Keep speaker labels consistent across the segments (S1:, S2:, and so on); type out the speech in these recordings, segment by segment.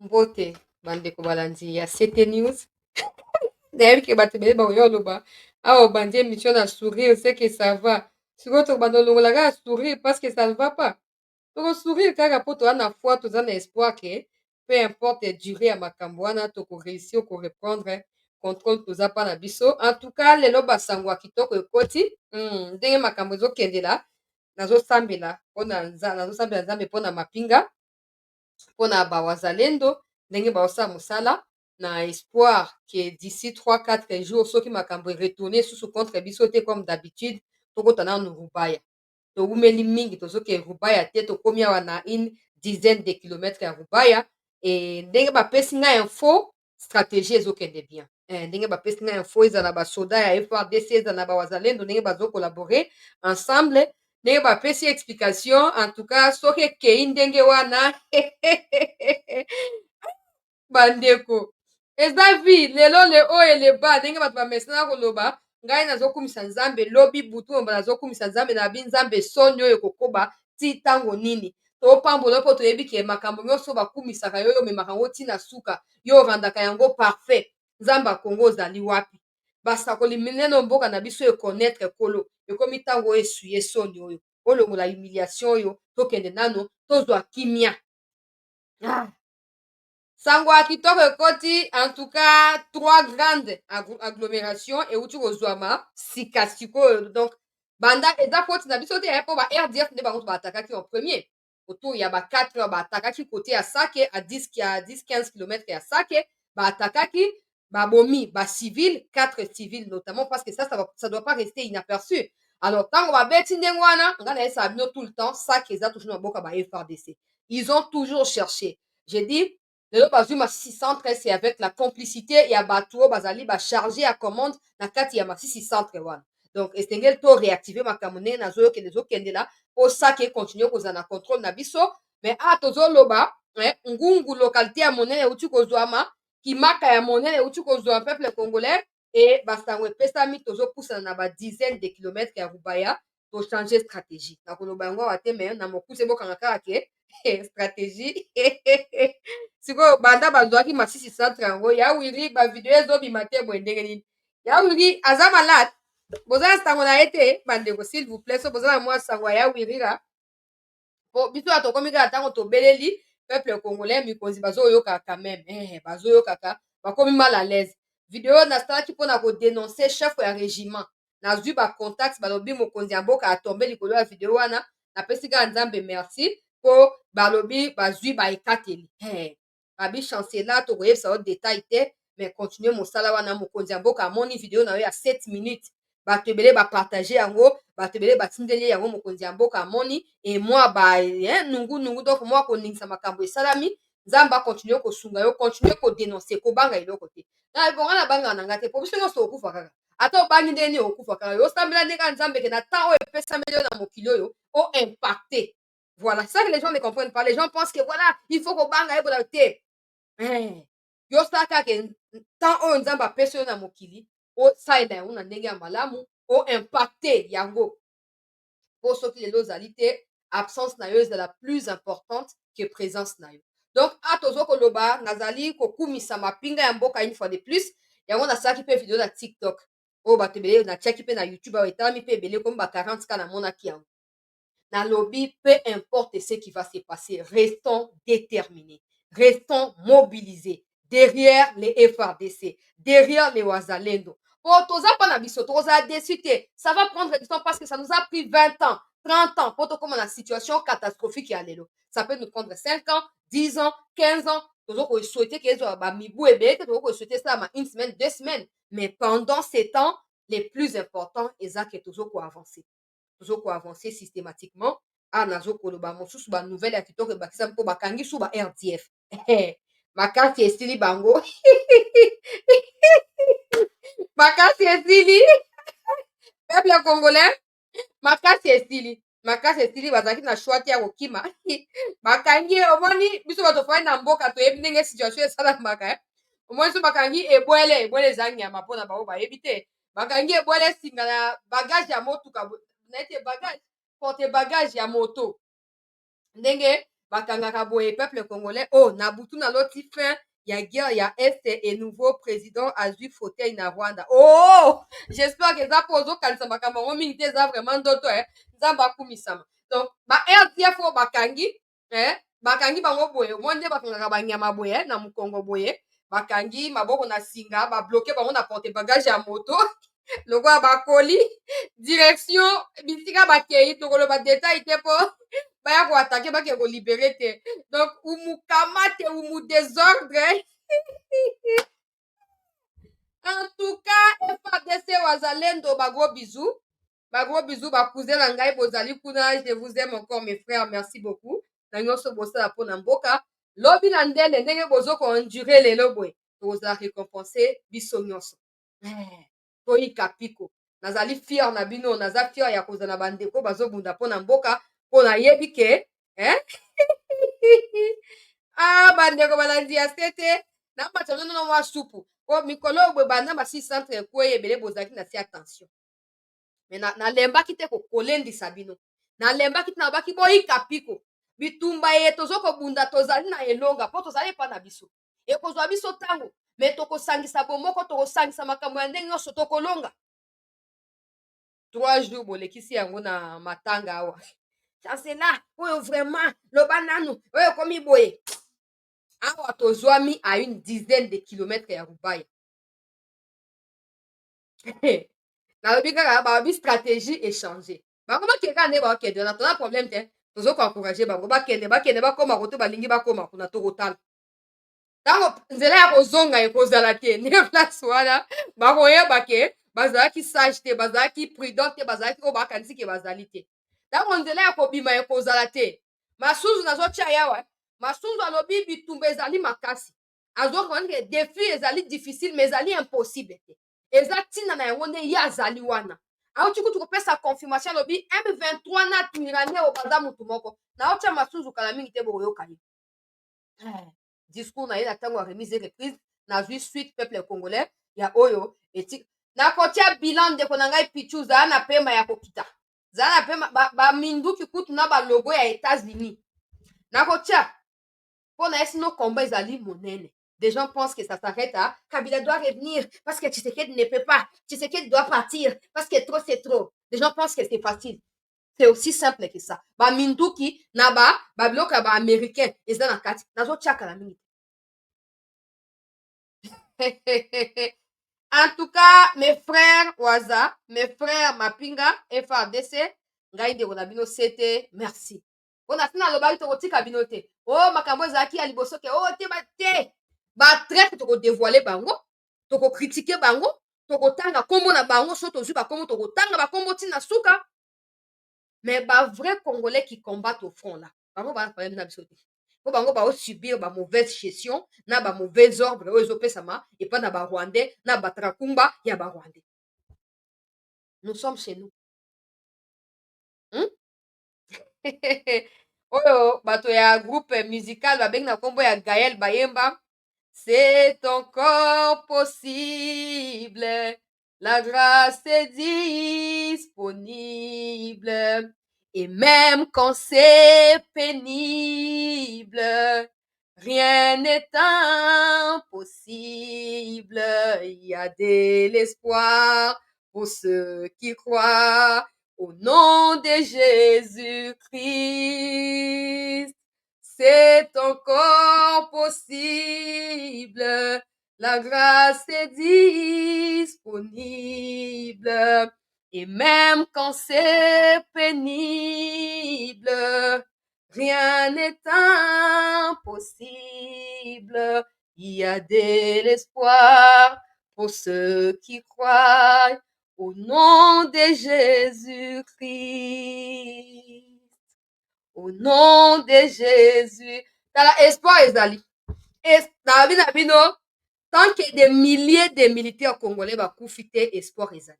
S1: Mbote, bandeko balandi ya CT News. Nayebi ke bato ebele bakoki oloba awa obandi émission na sourire c'est que ça va sikoyo tokobanda olongola kaka sourire parce que ça ne va pas tokosourire kaka mpo toza na foi toza na espoir ke peu importe durée ya makambo wana tokoreusir koreprendre contrôle toza mpa na biso en tout cas lelo basango ya kitoko ekoti ndenge makambo ezokendela nazosambela nzambe mpona mapinga mpona bawazalendo ndenge baosala mosala na espoir ke d'ici 3-4 jours soki makambo eretourne susu contre biso te comme d'habitude tokota nanu rubaya towumeli mingi tozoke rubaya te tokomi awa na une dizaine de kilometre ya rubaya ndenge bapesi ngai info stratégie ezokende bien ndenge bapesi ngai info eza na basoda ya FRDC eza na bawazalendo ndenge bazokolabore ensemble ndenge bapesi explication en tout cas soki ekei ndenge wana bandeko eza vi lelo oyo eleba ndenge bato bamesana koloba ngai nazokumisa nzambe lobi butu oyo nazokumisa nzambe na bi nzambe soni oyo ekokoba ti ntango nini topambola mpo toyebi ke makambo nyonso bakumisaka yo oyo omemaka yango ntina suka yo orandaka yango parfait nzambe akongo ozali wapi basakoli minene mboka na biso ekonetre kolo ekomi ntango oyo esuye soni oyo olongola humiliation oyo tokende nano tozwa kimia sango ya kitoko ekoti en tout cas 3 grandes agglomération euti kozwama sika sikoyo donc banda eza foti na biso te mpo ba RDF nde bango baatakaki en premier autour ya ba 4 heures baatakaki kote ya sake à 10-15 km ya sake baatakaki babomi bacivile 4 civils notamment parce que ça doit pas rester inaperçu alors ntango babeti ndenge wana ngai nayesaka bino tout le temps sake eza toujours na boka ba FRDC ils ont toujours cherché j'ai dit lelo bazwi masisi centre c'est avec la complicité ya bato oyo bazali bacharge ya commande na kati ya masisi centre wana donc esengeli to réactive makambo ndenge nazoyokende ezokendela mpo sake ekontinue kozala na contrôle na biso mais awa tozoloba ngungu localité ya monene euti kozwama kimaka ya monene euti kozwama peuple congolais e basango epesami tozopusana na badizaine de kilometre ya rubaya tochange stratégie nakoloba yango awa te me na mokuse bokanga kaka ke stratégie sikoyo banda bazwaki masisi centre yango yawiri bavideo ezobima te boye ndenge nini yawiri aza malade boza na sango na ye te bandeko s'il vous plaît so boza na mwa sango ya yawirira po biso ya tokomi kaka ntango tobeleli peuple congolais mikonzi bazoyokaka quand même bazoyokaka bakomi mal à l'aise video nasalaki mpona kodenonce chef ya régiment nazwi bacontact balobi mokonzi ya mboka atombe likolo ya video wana napesi kaka nzambe merci mpo balobi bazwi baekateli babi chancela tokoyebisa yo detail te mais continue mosala wana mokonzi ya mboka amoni video na yo ya 7 minutes bato ebele bapartage yango bato ebele batindeli yango mokonzi ya mboka amoni e mwa nungunungu donc mwa koningisa makambo esalami nzambe akontinue kosunga yo continue kodenonce kobanga eloko te na bonga na bangaka na nga te po biso nyonso okufa kaka ata obangi ndenge nini okufa kaka yo osambela ndenge kaka nzambe ke na temps oyo epesameli yo na mokili oyo oimpacte voilà ça que les gens ne comprennent pas les gens pensent que voilà il faut kobanga yebola te yo sala kaka temps oyo nzambe apesi yo na mokili osalela yango na ndenge ya malamu oimpacte yango mpo soki lelo ozali te absence na yo ezala plus importante que présence na yo donc a tozokoloba nazali kokumisa mapinga ya mboka une fois de plus yango nasalaki mpe video na tiktok oyo bato ebele natiaki mpe na youtube ayo etalami mpe ebele komi ba 40 ka namonaki yango nalobi peu importe ce qui va se passer restons déterminés restons mobilisés derrière les FRDC derrière les wazalendo po toza mpa na biso tokozala déçu te ça va prendre du temps parce que ça nous a pris 20 ans 30 ans mpo tokóma na situation catastrophique ya lelo ça peut nous prendre 5 ans 10 ans 15 ans tozokoesouhaite ke ezwa bamibu ebele te tozokoesouhaite esalama une semaine 2 semaines mais pendant ces temps les plus importants eza ke tozokoavancer tozokoavancer systématiquement awa nazokoloba mosusu banouvelle ya kitoko ebakisa mpo bakangi su ba RDF makasi esili bango makasi esili peuple congolais makasi esili bazalaki na shwa te ya kokima bakangi omoni biso bato fai na mboka toyebi ndenge situation esalamaka omoni so bakangi ebwele eza nyama mpona bango bayebi te bakangi ebwele singa na bagage ya motuka naite bagage porte bagage ya moto ndenge bakangaka boye peuple congolais oh na butu na loti fin ya guerre ya est et nouveau président azwi fauteuil na Rwanda oh j'espère que eza mpo ozokanisa makambo yango mingi te eza vraiment ndoto nzambe akumisama donc ba RDF oyo bakangi bango boye omoi nde bakangaka banyama boye na mokongo boye bakangi maboko na singa babloke bango na porte bagage ya moto lokola bakoli direction bisika bakei tokoloba detail te mpo baya koatake bake kolibere te donc umukamate umu désordre en tout cas FARDC wazalendo bagros bisous bakousin na ngai bozali kuna je vous aime encore mes frères merci beaucoup na nyonso bosala mpona mboka lobi na ndele ndenge bozokoendure lelo boye tokozala récompense biso nyonso toyika piko nazali fier na bino naza fier ya kozala bandeko bazobunda mpona mboka mpo nayebi ke bandeko balandi ya se te nambata nono mwa supu po mikolo oyo boye banda basi centre ekwe ebele bozalaki na si attention me nalembaki te kolendisa bino nalembaki te nabaki boyika piko bitumba ye tozokobunda tozali na elonga mpo tozali epa na biso ekozwa biso ntango me tokosangisa bomoko tokosangisa makambo ya ndenge nyonso tokolonga 3 jours bolekisi yango na matanga awa chancela oyo vraiment loba nanu oyo ekomi boye awa tozwami à une dizaine de kilomètres ya Rubaya nalobi kaka balobi stratégie échanger bango bakeka nde bakende na tona problème te tozokoencourage bango bakende bakoma kote balingi bakoma kuna tokotala ntango nzela ya kozonga ekozala te nde place wana bakoyeba ke bazalaki sage te bazalaki prudent te bazalaki oyo bakanisi ke bazali te ntango nzela ya kobima ekozala te masuzu nazotia yawa masuzu alobi bitumba ezali makasi azokoke défi ezali difficile mais ezali impossible te eza ntina na yango nde ye azali wana auti kutu kopesa confirmation alobi M23 na tirane oyo baza mutu moko naotia masuzu kala mingi te bokoyoka ye discours na ye na ntango ya remise et reprise nazwi suite peuple congolais ya oyo eti nakotia bilan ndeko na ngai pichu zala na pema ya kokita zala na pema baminduki kutu na balogo ya États-Unis nakotia mpo na ye sino combat ezali monene des gens pensent que ça s'arrête à Kabila doit revenir parce que Tshisekedi ne peut pas Tshisekedi doit partir parce que trop c'est trop des gens pensent que c'est facile c'est aussi simple que ça baminduki na babiloko ya baaméricain eza na kati nazotiaka na mingi en tout cas mes frères waza mes frères mapinga FARDC ngai ndeko na bino sete merci mpona tina alobaki tokotika bino te o makambo ezalaki ya liboso ke o te batraite tokodévoile bango tokokritike bango tokotanga nkombo na bango so tozwi bakombo tokotanga bakombo ntina suka mais bavrai congolais qui combattent au front là bango bana problème na biso te mpo bango baosubir bamauvaise gestion na bamauvaise ordre oyo ezopesama epa na barwandais na batrakumba ya barwandais nous sommes chez nous oyo bato ya groupe musical babengi na nkombo ya Gaël Bayemba c'est encore possible la grâce est disponible et même quand c'est pénible rien n'est impossible il y a de l'espoir pour ceux qui croient au nom de Jésus-Christ, c'est encore possible. La grâce est disponible. Et même quand c'est pénible, rien n'est impossible. Il y a de l'espoir pour ceux qui croient. Au nom de Jésus-Christ. Au nom de Jésus. Tala espoir ezali. Nabi na bino, tant que des milliers de militaires congolais bakufi te espoir ezali.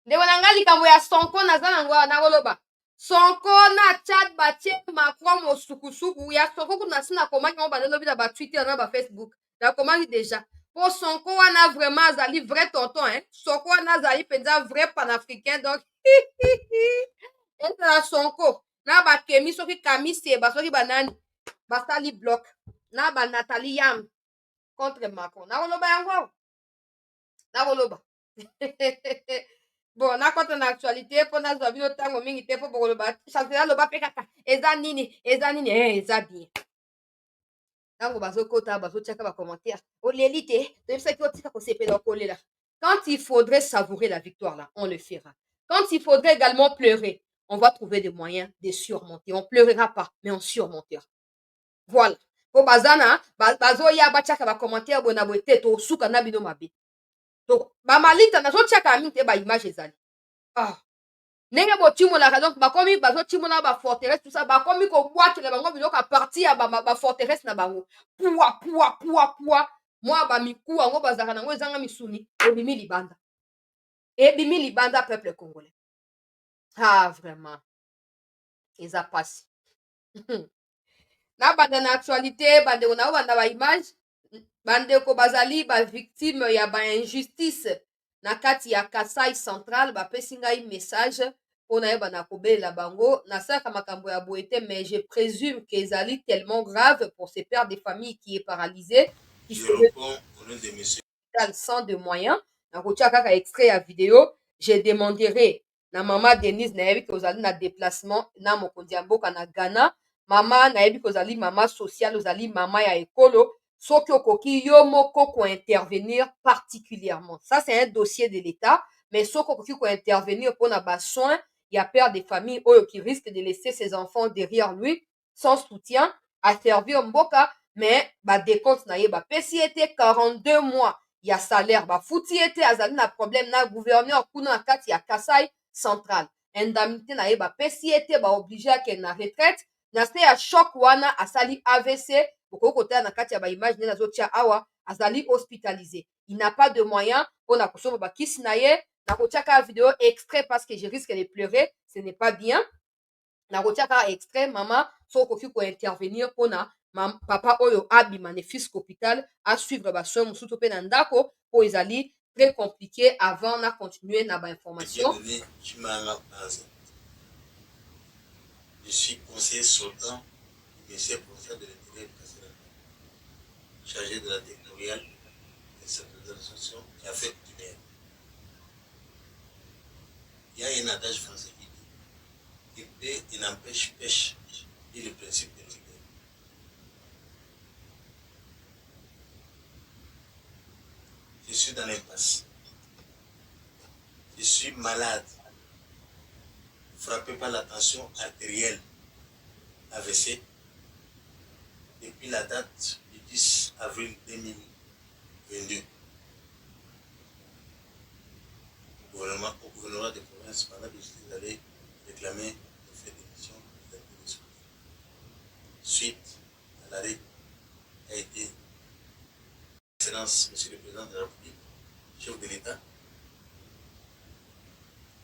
S1: Ndeko na ngai likambo ya Sonko naza nango nakoloba. Sonko na Tchad batie Macron mosukusuku ya Sonko kuna sina komaki ngo bandelobi na ba Twitter na ba Facebook. Na komaki déjà. Po Sonko wana vraiment azali vrai tonton Sonko wana azali mpenza vrai panafricain donc ezala Sonko na bakemi soki kamiseba soki banani basali bloc na banathalie yam contre Macron nakoloba yango nakoloba bon nakota na actualité mpo nazwa bino ntango mingi te mpo bokoloba chancelier aloba mpe kaka eza nini eza bien ntango bazokota bazotiaka bacommentaire oleli te toyebisaki otika kosepela kolela quand il faudrait savourer la victoire là on le fera quand il faudrait également pleurer on va trouver des moyens de surmonter on pleurera pas mais on surmontera voilà mpo bazana bazoya batiaka bacommentaire boye na boye te tosuka na bino mabe donc bamalita nazotiaka mingi te baimage ezali ndenge botimolaka donc bakomi bazotimola baforteresse tout ça bakomi kobwakela bango biloko aparti ya baforteresse na bango pua mwa bamiku yango bazalaka nango ezanga misuni ebimi libanda peuple congolais vraiment eza pasi na banda na actualité bandeko nabo banda baimage bandeko bazali bavictime ya bainjustice na kati ya Kasai Central bapesi ngai message mpo nayeba na kobelela bango nasalaka makambo ya boye te mais je présume que ezali tellement grave pour ces pères de famille qui est paralysé qui se sans de moyens nakotia kaka extrait ya video je demanderai na mama Denise nayebi ke ozali na déplacement na mokonzi ya mboka na Ghana mama nayebi ke ozali mama sociale ozali mama ya ekolo soki okoki yo moko kointervenir particulièrement ça c'est un dossier de l'état mais soki okoki kointervenir mpona basoin ya père de famille oyo qui risque de laisser ses enfants derrière lui sans soutien aservir mboka mais badécompte na ye bapesi ete 42 mois ya salaire bafuti ete azali na problème na gouverneur kuna na kati ya Kasai Central indemnité na ye bapesi ete baoblige akende na retraite na se ya choc wana asali AVC bokoki kotala na kati ya baimage nde nazotia awa azali hospitalisé il n'a pas de moyen mpona kosomba bakisi na ye nakotia kaka video extrait parce que je risque de pleurer ce n'est pas bien nakotia kaka extrait mama soki okoki kointervenir mpona papa oyo abima ne fils hôpital asuivre basoin mosusu mpe na ndako mpo ezali très compliqué avant na continuer na bainformation
S2: je suis conseiller sortant du ministère provincial de l'Intérieur chargé de la territoriale et de l'association et affaires coutumières. Il y a un adage français qui dit épée et n'empêche pêche et le principe de l'épée. Je suis dans l'impasse. Je suis malade, frappé par la tension artérielle AVC depuis la date du 10 avril 2022. Au gouvernement de province, pendant que j'étais allé réclamer le fait d'émission de la suite à l'arrêt a été Excellence, Monsieur le Président de la République, chef de l'État,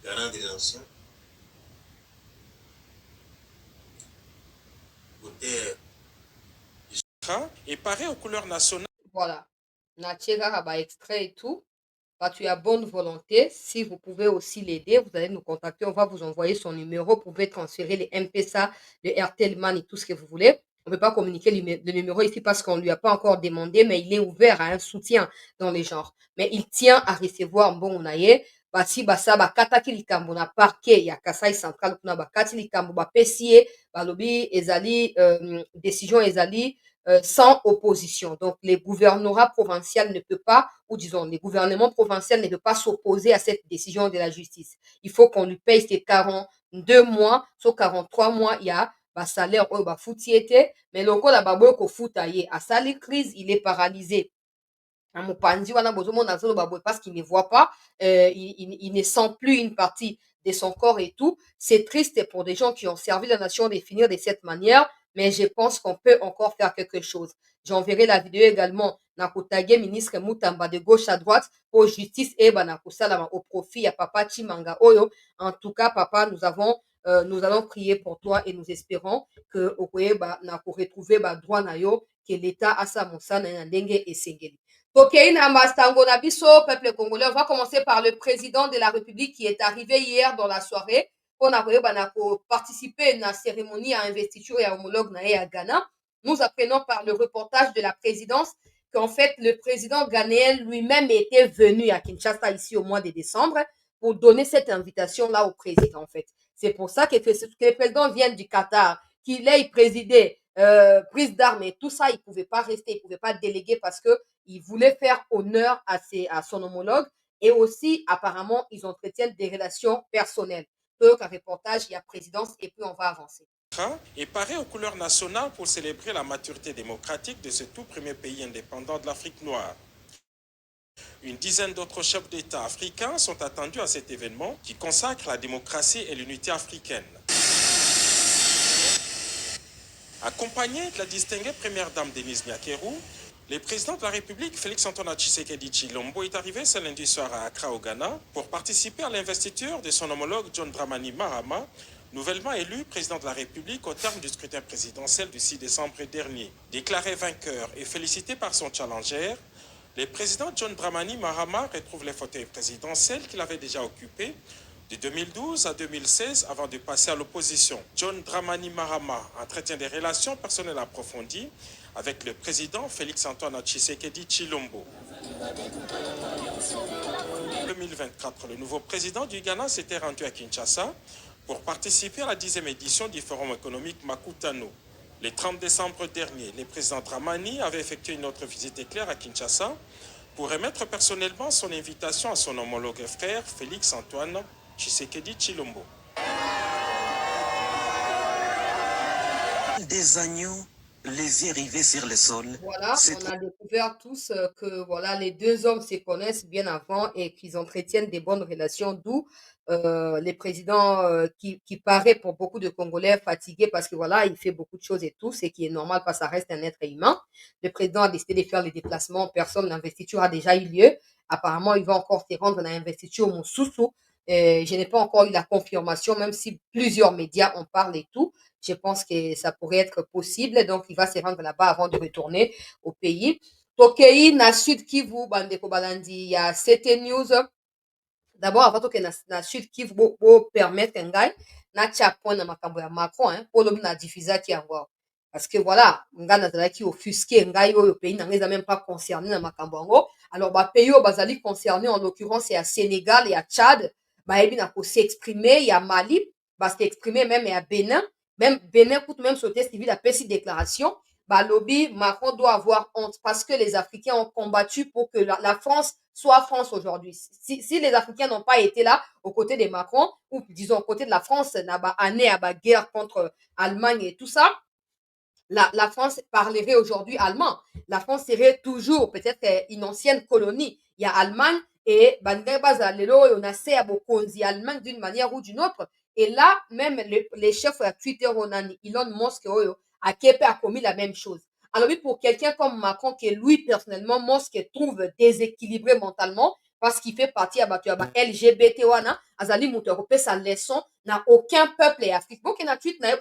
S2: garant des nations, auteur
S3: et paraît aux couleurs nationales.
S1: Voilà. Natchega ba extrait et tout. Tu as bonne volonté. Si vous pouvez aussi l'aider, vous allez nous contacter. On va vous envoyer son numéro. Vous pouvez transférer les M-Pesa, le RTL Man et tout ce que vous voulez. On ne peut pas communiquer le numéro ici parce qu'on ne lui a pas encore demandé, mais il est ouvert à un soutien dans les genres. Mais il tient à recevoir Mbongonaye. Basi basa bakataki likambo na parquet ya Kasai Central kuna bakati likambo bapesie balobi ezali décision ezali sans opposition. Donc, les gouvernorats provinciaux ne peuvent pas, ou disons, les gouvernements provinciaux ne peuvent pas s'opposer à cette décision de la justice. Il faut qu'on lui paye ses 42 mois, sur 43 mois, il y a ba salaire oyo ba futi ete, mais lokola baboyo ko futa ye, à sali crise, il est paralysé. Na mopanzi wana bozomona zolo baboye parce qu'il ne voit pas, il ne sent plus une partie de son corps et tout. C'est triste pour des gens qui ont servi la nation de finir de cette manière, mais je pense qu'on peut encore faire quelque chose. J'enverrai la vidéo également na kotage ministre Mutamba de gauche à droite pour justice et na kosalama au profit ya papa Chimanga Oyo. En tout cas, papa, nous allons prier pour toi et nous espérons que okoye na ko retrouver droit na yo que l'État a sa mosana na ndenge esengeli. Tokei na mastango na biso, peuple congolais. On va commencer par le président de la République qui est arrivé hier dans la soirée. pour participer à la cérémonie à investiture et à homologue à Ghana. Nous apprenons par le reportage de la présidence qu'en fait, le président ghanéen lui-même était venu à Kinshasa ici au mois de décembre pour donner cette invitation-là au président, en fait. C'est pour ça que le président vient du Qatar, qu'il ait présidé prise d'armes et tout ça, il ne pouvait pas rester, il ne pouvait pas déléguer parce qu'il voulait faire honneur à son homologue. Et aussi, apparemment, ils entretiennent des relations personnelles. Donc, un reportage, il y a présidence et puis on va avancer.
S3: Et paraît aux couleurs nationales pour célébrer la maturité démocratique de ce tout premier pays indépendant de l'Afrique noire. Une dizaine d'autres chefs d'État africains sont attendus à cet événement qui consacre la démocratie et l'unité africaine. Accompagné de la distinguée première dame Denise Nyakeru, le président de la République, Félix-Antoine Tshisekedi Tshilombo, est arrivé ce lundi soir à Accra, au Ghana, pour participer à l'investiture de son homologue John Dramani Mahama, nouvellement élu président de la République au terme du scrutin présidentiel du 6 décembre dernier. Déclaré vainqueur et félicité par son challenger, le président John Dramani Mahama retrouve les fauteuils présidentiels qu'il avait déjà occupés de 2012 à 2016 avant de passer à l'opposition. John Dramani Mahama entretient des relations personnelles approfondies avec le président Félix-Antoine Tshisekedi Tshilombo. En 2024, le nouveau président du Ghana s'était rendu à Kinshasa pour participer à la 10e édition du Forum économique Makutano. Le 30 décembre dernier, le président Dramani avait effectué une autre visite éclair à Kinshasa pour remettre personnellement son invitation à son homologue frère Félix-Antoine Tshisekedi Tshilombo.
S4: Des agneaux, les yeux rivés sur le sol.
S1: Voilà, on a découvert tous que voilà, les deux hommes se connaissent bien avant et qu'ils entretiennent des bonnes relations, d'où les présidents qui paraît pour beaucoup de Congolais fatigués parce que voilà, il fait beaucoup de choses et tout, ce qui est normal parce que ça reste un être humain. Le président a décidé de faire les déplacements, personne, l'investiture a déjà eu lieu. Apparemment, il va encore se rendre dans l'investiture au Moussoussou. Je n'ai pas encore eu la confirmation, même si plusieurs médias en parlent et tout. Je pense que ça pourrait être possible. Donc, il va se rendre là-bas avant de retourner au pays. Tokei, na Sud Kivu, bandeko balandi, il y a CT News. D'abord, avant que na Sud Kivu, bo permettre ngai, na tia point na makambo ya Macron, hein, pour l'homme na diffuser qui encore. Parce que voilà, nga nazalaki offusqué, ngai au pays n'a même pas concerné na makambo yango. Alors, ba pays au bazali concerné, en l'occurrence, il y a Sénégal, il y a Tchad, ba ebi na ko s'exprimer, il y a Mali, ba s'exprimer même, il y a Bénin. Même Bénin, même société civile a fait cette déclaration. Bah, lobby, Macron doit avoir honte parce que les Africains ont combattu pour que la France soit France aujourd'hui. Si les Africains n'ont pas été là aux côtés de Macron, ou disons aux côtés de la France, n'a pas année à la guerre contre Allemagne et tout ça, la France parlerait aujourd'hui allemand. La France serait toujours peut-être une ancienne colonie. Il y a Allemagne et on a à Bokonzi Allemagne d'une manière ou d'une autre. Et là, même les chefs de Twitter, Elon Musk, a commis la même chose. Alors oui, pour quelqu'un comme Macron, que lui, personnellement, Musk trouve déséquilibré mentalement, parce qu'il fait partie à LGBT, azali muto sa leçon, n'a aucun peuple et Afrique. Bon, na tweet na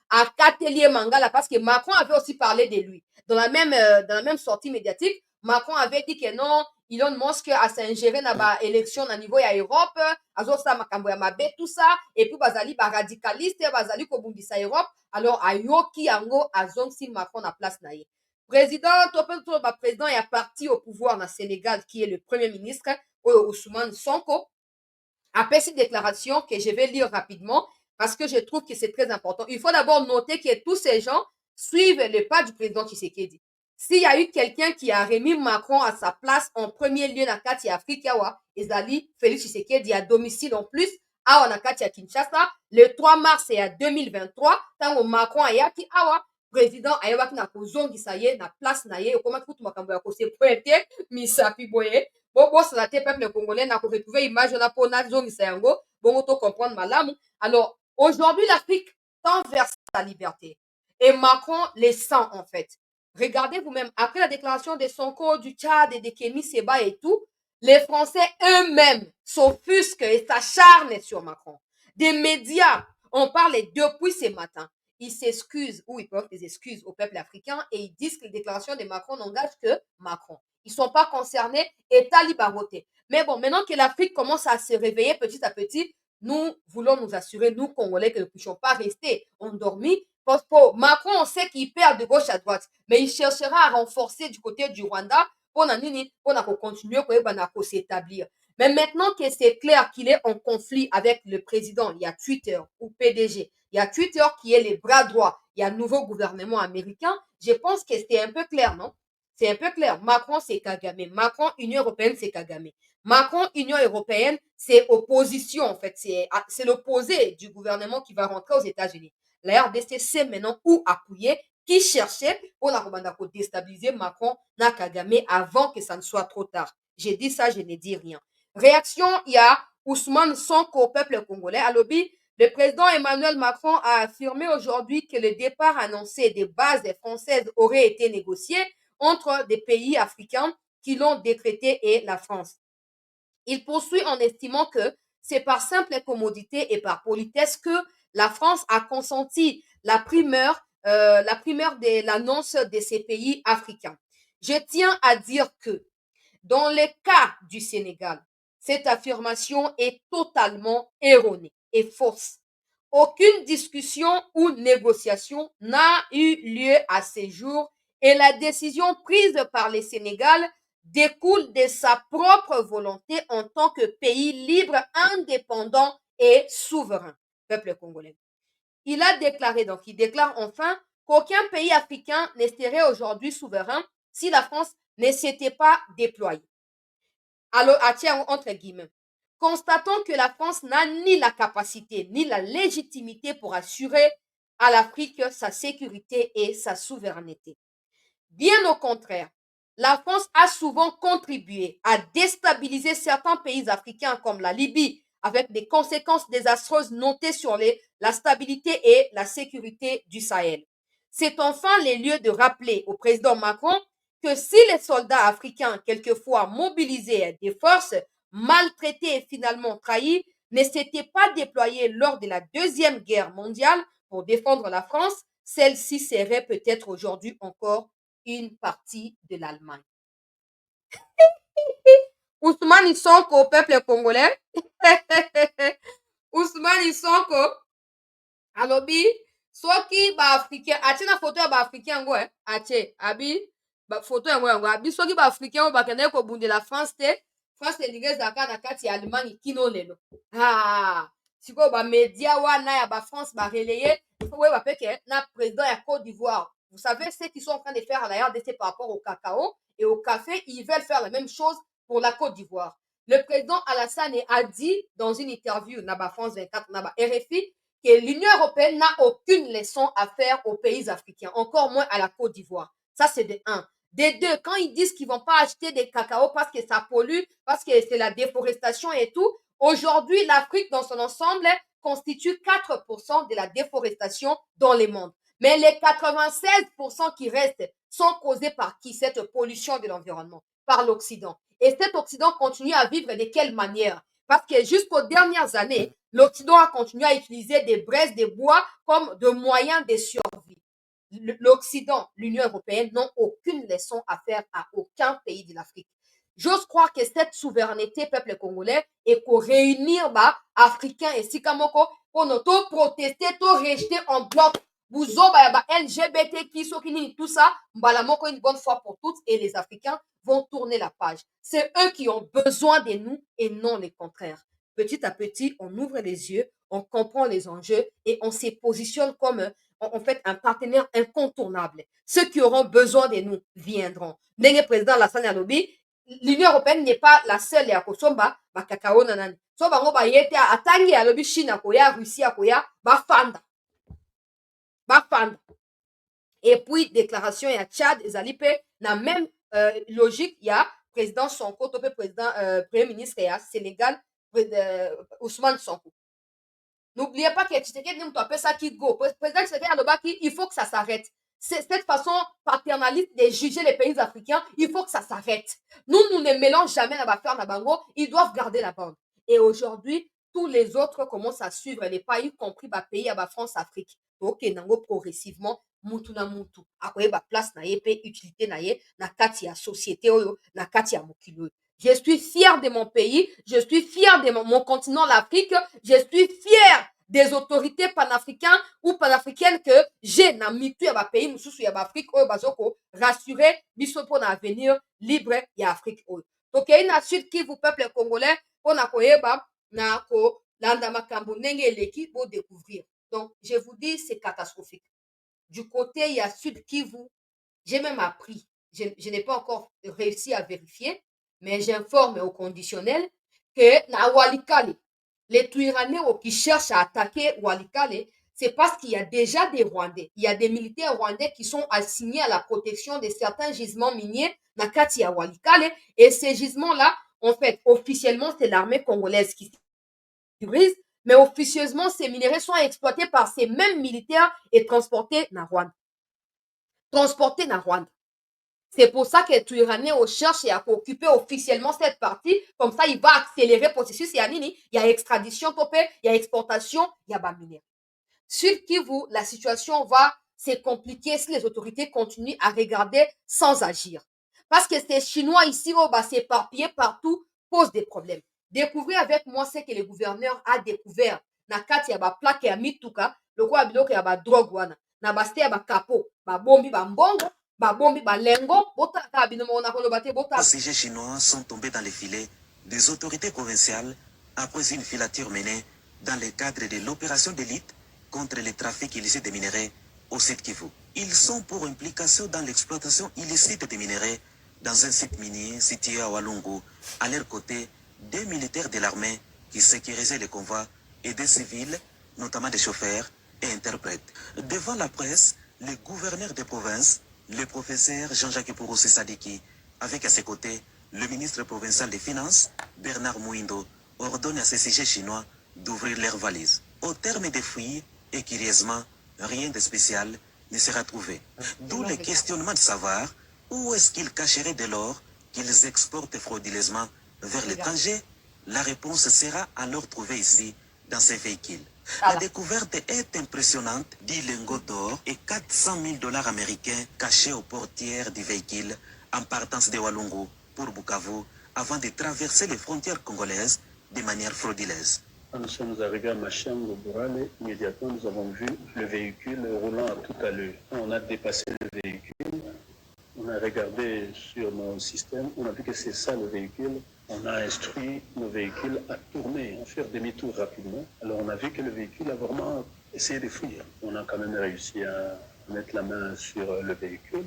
S1: à Catelier Mangala, parce que Macron avait aussi parlé de lui. Dans la même sortie médiatique, Macron avait dit que non, Elon Musk a s'ingéré dans l'élection à niveau de Europe, azosa makambo ya mabe, tout ça, et puis bazali ba radicaliste, bazali ko bundisa Europe, alors ayoki yango azongsi Macron na place na ye. Président, président est parti au pouvoir dans Sénégal, qui est le premier ministre, Ousmane Sonko, a fait cette déclaration que je vais lire rapidement parce que je trouve que c'est très important. Il faut d'abord noter que tous ces gens suivent le pas du président Tshisekedi. S'il y a eu quelqu'un qui a remis Macron à sa place en premier lieu dans Kati Afrique, Ezali Félix Tshisekedi à domicile en plus, à Nakati à Kinshasa, le 3 mars 2023, tant Macron a yaki awa, président ayewaki na kozongisa ye na place na ye, okoma kutu makambo ya kose pointe, misapi boye. Bon, ça te peuple congolais n'a retrouvé image na po na zongisa yango, bon to comprendre malamu. Alors, aujourd'hui l'Afrique tend vers sa liberté. Et Macron les sent en fait. Regardez vous-même, après la déclaration de Sonko, du Tchad et de Kémy Seba et tout, les Français eux-mêmes s'offusquent et s'acharnent sur Macron. Des médias, on parle depuis ce matin. Ils s'excusent ou ils portent des excuses au peuple africain et ils disent que les déclarations de Macron n'engagent que Macron. Ils ne sont pas concernés, État libaroté. Mais bon, maintenant que l'Afrique commence à se réveiller petit à petit, nous voulons nous assurer, nous Congolais, que nous ne puissions pas rester endormis. Parce que Macron, on sait qu'il perd de gauche à droite, mais il cherchera à renforcer du côté du Rwanda pour continuer à s'établir. Mais maintenant que c'est clair qu'il est en conflit avec le président, il y a Twitter ou PDG, il y a Twitter qui est les bras droits, il y a un nouveau gouvernement américain, je pense que c'est un peu clair, non? C'est un peu clair. Macron, c'est Kagame. Macron, Union européenne, c'est Kagame. Macron, Union européenne, c'est opposition, en fait. C'est l'opposé du gouvernement qui va rentrer aux États-Unis. La RDC sait maintenant où appuyer, qui cherchait pour la déstabiliser Macron, na Kagame avant que ça ne soit trop tard. J'ai dit ça, je n'ai dit rien. Réaction, il y a Ousmane Sonko au peuple congolais. À lobby, le président Emmanuel Macron a affirmé aujourd'hui que le départ annoncé des bases françaises aurait été négocié entre des pays africains qui l'ont décrété et la France. Il poursuit en estimant que c'est par simple commodité et par politesse que la France a consenti la primeur de l'annonce de ces pays africains. Je tiens à dire que dans le cas du Sénégal, cette affirmation est totalement erronée et fausse. Aucune discussion ou négociation n'a eu lieu à ce jour et la décision prise par le Sénégal découle de sa propre volonté en tant que pays libre, indépendant et souverain, peuple congolais. Il déclare enfin qu'aucun pays africain ne serait aujourd'hui souverain si la France ne s'était pas déployée. Alors, entre guillemets, constatons que la France n'a ni la capacité ni la légitimité pour assurer à l'Afrique sa sécurité et sa souveraineté. Bien au contraire, la France a souvent contribué à déstabiliser certains pays africains comme la Libye, avec des conséquences désastreuses notées sur la stabilité et la sécurité du Sahel. C'est enfin le lieu de rappeler au président Macron que si les soldats africains, quelquefois mobilisés des forces, maltraités et finalement trahis, ne s'étaient pas déployés lors de la Deuxième Guerre mondiale pour défendre la France, celle-ci serait peut-être aujourd'hui encore une partie de l'Allemagne. Ousmane Sonko au peuple congolais. Ousmane Sonko alobi soki baafricain atie na foto ya baafricain yango atie abi foto yango abi soki baafricain oyo bakendaki kobundela France te France elingi ezalaka na kati ya Allemagne kino lelo sikoyo bamedia wana ya bafrance barelaye ifo boyeba mpe ke na président ya Côte d'Ivoire. Vous savez ce qu'ils sont en train de faire à la RDC par rapport au cacao et au café, ils veulent faire la même chose pour la Côte d'Ivoire. Le président Alassane a dit dans une interview Naba France 24, Naba RFI, que l'Union européenne n'a aucune leçon à faire aux pays africains, encore moins à la Côte d'Ivoire. Ça, c'est de un. De deux, quand ils disent qu'ils ne vont pas acheter des cacao parce que ça pollue, parce que c'est la déforestation et tout, aujourd'hui, l'Afrique dans son ensemble constitue 4% de la déforestation dans le monde. Mais les 96% qui restent sont causés par qui? Cette pollution de l'environnement, par l'Occident. Et cet Occident continue à vivre de quelle manière? Parce que jusqu'aux dernières années, l'Occident a continué à utiliser des braises de bois comme de moyens de survie. L'Occident, l'Union européenne n'ont aucune leçon à faire à aucun pays de l'Afrique. J'ose croire que cette souveraineté peuple congolais est pour réunir Africains et Sikamoko pour nous protester, tout rejeter en bloc. Bouzoba, LGBTQ, tout ça, Mbalamoko une bonne fois pour toutes et les Africains vont tourner la page. C'est eux qui ont besoin de nous et non le contraire. Petit à petit, on ouvre les yeux, on comprend les enjeux et on se positionne comme en fait un partenaire incontournable. Ceux qui auront besoin de nous viendront. Ndenge président Alassane Alobi, l'Union européenne n'est pas la seule à kosomba cacao nanani. So bango ba yete atangi alobi Chine akoya, Russie akoya, bafanda. Et puis déclaration ya Tchad ezali pe na même logique ya président Sonko to pe président premier ministre ya Sénégal Ousmane Sonko. N'oubliez pas que Tshisekedi dit mtu ça qui go. Président Tshisekedi alobaki il faut que ça s'arrête. Cette façon paternaliste de juger les pays africains, il faut que ça s'arrête. Nous ne mélangeons jamais la baffaire na bango, ils doivent garder la bande. Et aujourd'hui, tous les autres commencent à suivre les pays, y compris les pays à France, Afrique. Donc, nango progressivement, mutu na mutu. Akoye ba place na ye pe utilité na ye na kati ya société oyo, na kati ya mokili. Je suis fière de mon pays, je suis fière de mon continent, l'Afrique, je suis fière des autorités panafricaines ou panafricaines que j'ai na mitu ya ba pays mususu ya ba Afrique oyo bazoko rassurer biso pour l'avenir libre ya Afrique oyo. Tokei na Sud Kivu peuple congolais pour na koyeba na ko landa makambo ndenge eleki pour découvrir. Donc je vous dis c'est catastrophique. Du côté il y a Sud Kivu, j'ai même appris, je n'ai pas encore réussi à vérifier, mais j'informe au conditionnel que na Walikale, les Twirwanéens qui cherchent à attaquer Walikale, c'est parce qu'il y a déjà des Rwandais. Il y a des militaires rwandais qui sont assignés à la protection de certains gisements miniers na kati ya Walikale. Et ces gisements-là, en fait, officiellement, c'est l'armée congolaise qui sécurise, mais officieusement, ces minerais sont exploités par ces mêmes militaires et transportés na Rwanda. C'est pour ça que Twirwanéens cherche à occuper officiellement cette partie. Comme ça, il va accélérer le processus. Il y a extradition, il y a exportation, il y a minéraux. Sur Kivu, la situation va se compliquer si les autorités continuent à regarder sans agir. Parce que ces Chinois ici, s'éparpiller partout, posent des problèmes. Découvrez avec moi ce que le gouverneur a découvert. Na kati ya ba plaque ya mituka, lokola biloko ya ba drogue wana. Na ba ste ya ba kapo, ba bombi ba mbongo,
S4: Les CG chinois sont tombés dans les filets des autorités provinciales après une filature menée dans le cadre de l'opération d'élite contre le trafic illicite des minerais au site Kivu. Ils sont pour implication dans l'exploitation illicite des minerais dans un site minier situé à Walungu. À leur côté, des militaires de l'armée qui sécurisaient les convois et des civils, notamment des chauffeurs et interprètes. Devant la presse, le gouverneur des provinces, le professeur Jean-Jacques Purusi Sadiki, avec à ses côtés le ministre provincial des Finances, Bernard Mouindo, ordonne à ces sujets chinois d'ouvrir leurs valises. Au terme des fouilles, et curieusement, rien de spécial ne sera trouvé. D'où le questionnement de savoir où est-ce qu'ils cacheraient de l'or qu'ils exportent frauduleusement vers l'étranger. La réponse sera alors trouvée ici, dans ces véhicules. La découverte est impressionnante, dit lingots d'or et 400 000 $ américains cachés aux portières du véhicule en partance de Walungu pour Bukavu avant de traverser les frontières congolaises de manière frauduleuse.
S5: Quand nous sommes arrivés à Machango Bourale, immédiatement nous avons vu le véhicule roulant à toute allure. On a dépassé le véhicule, on a regardé sur nos systèmes, on a vu que c'est ça le véhicule. On a instruit nos véhicules à tourner, à faire demi-tour rapidement. Alors on a vu que le véhicule a vraiment essayé de fuir. On a quand même réussi à mettre la main sur le véhicule.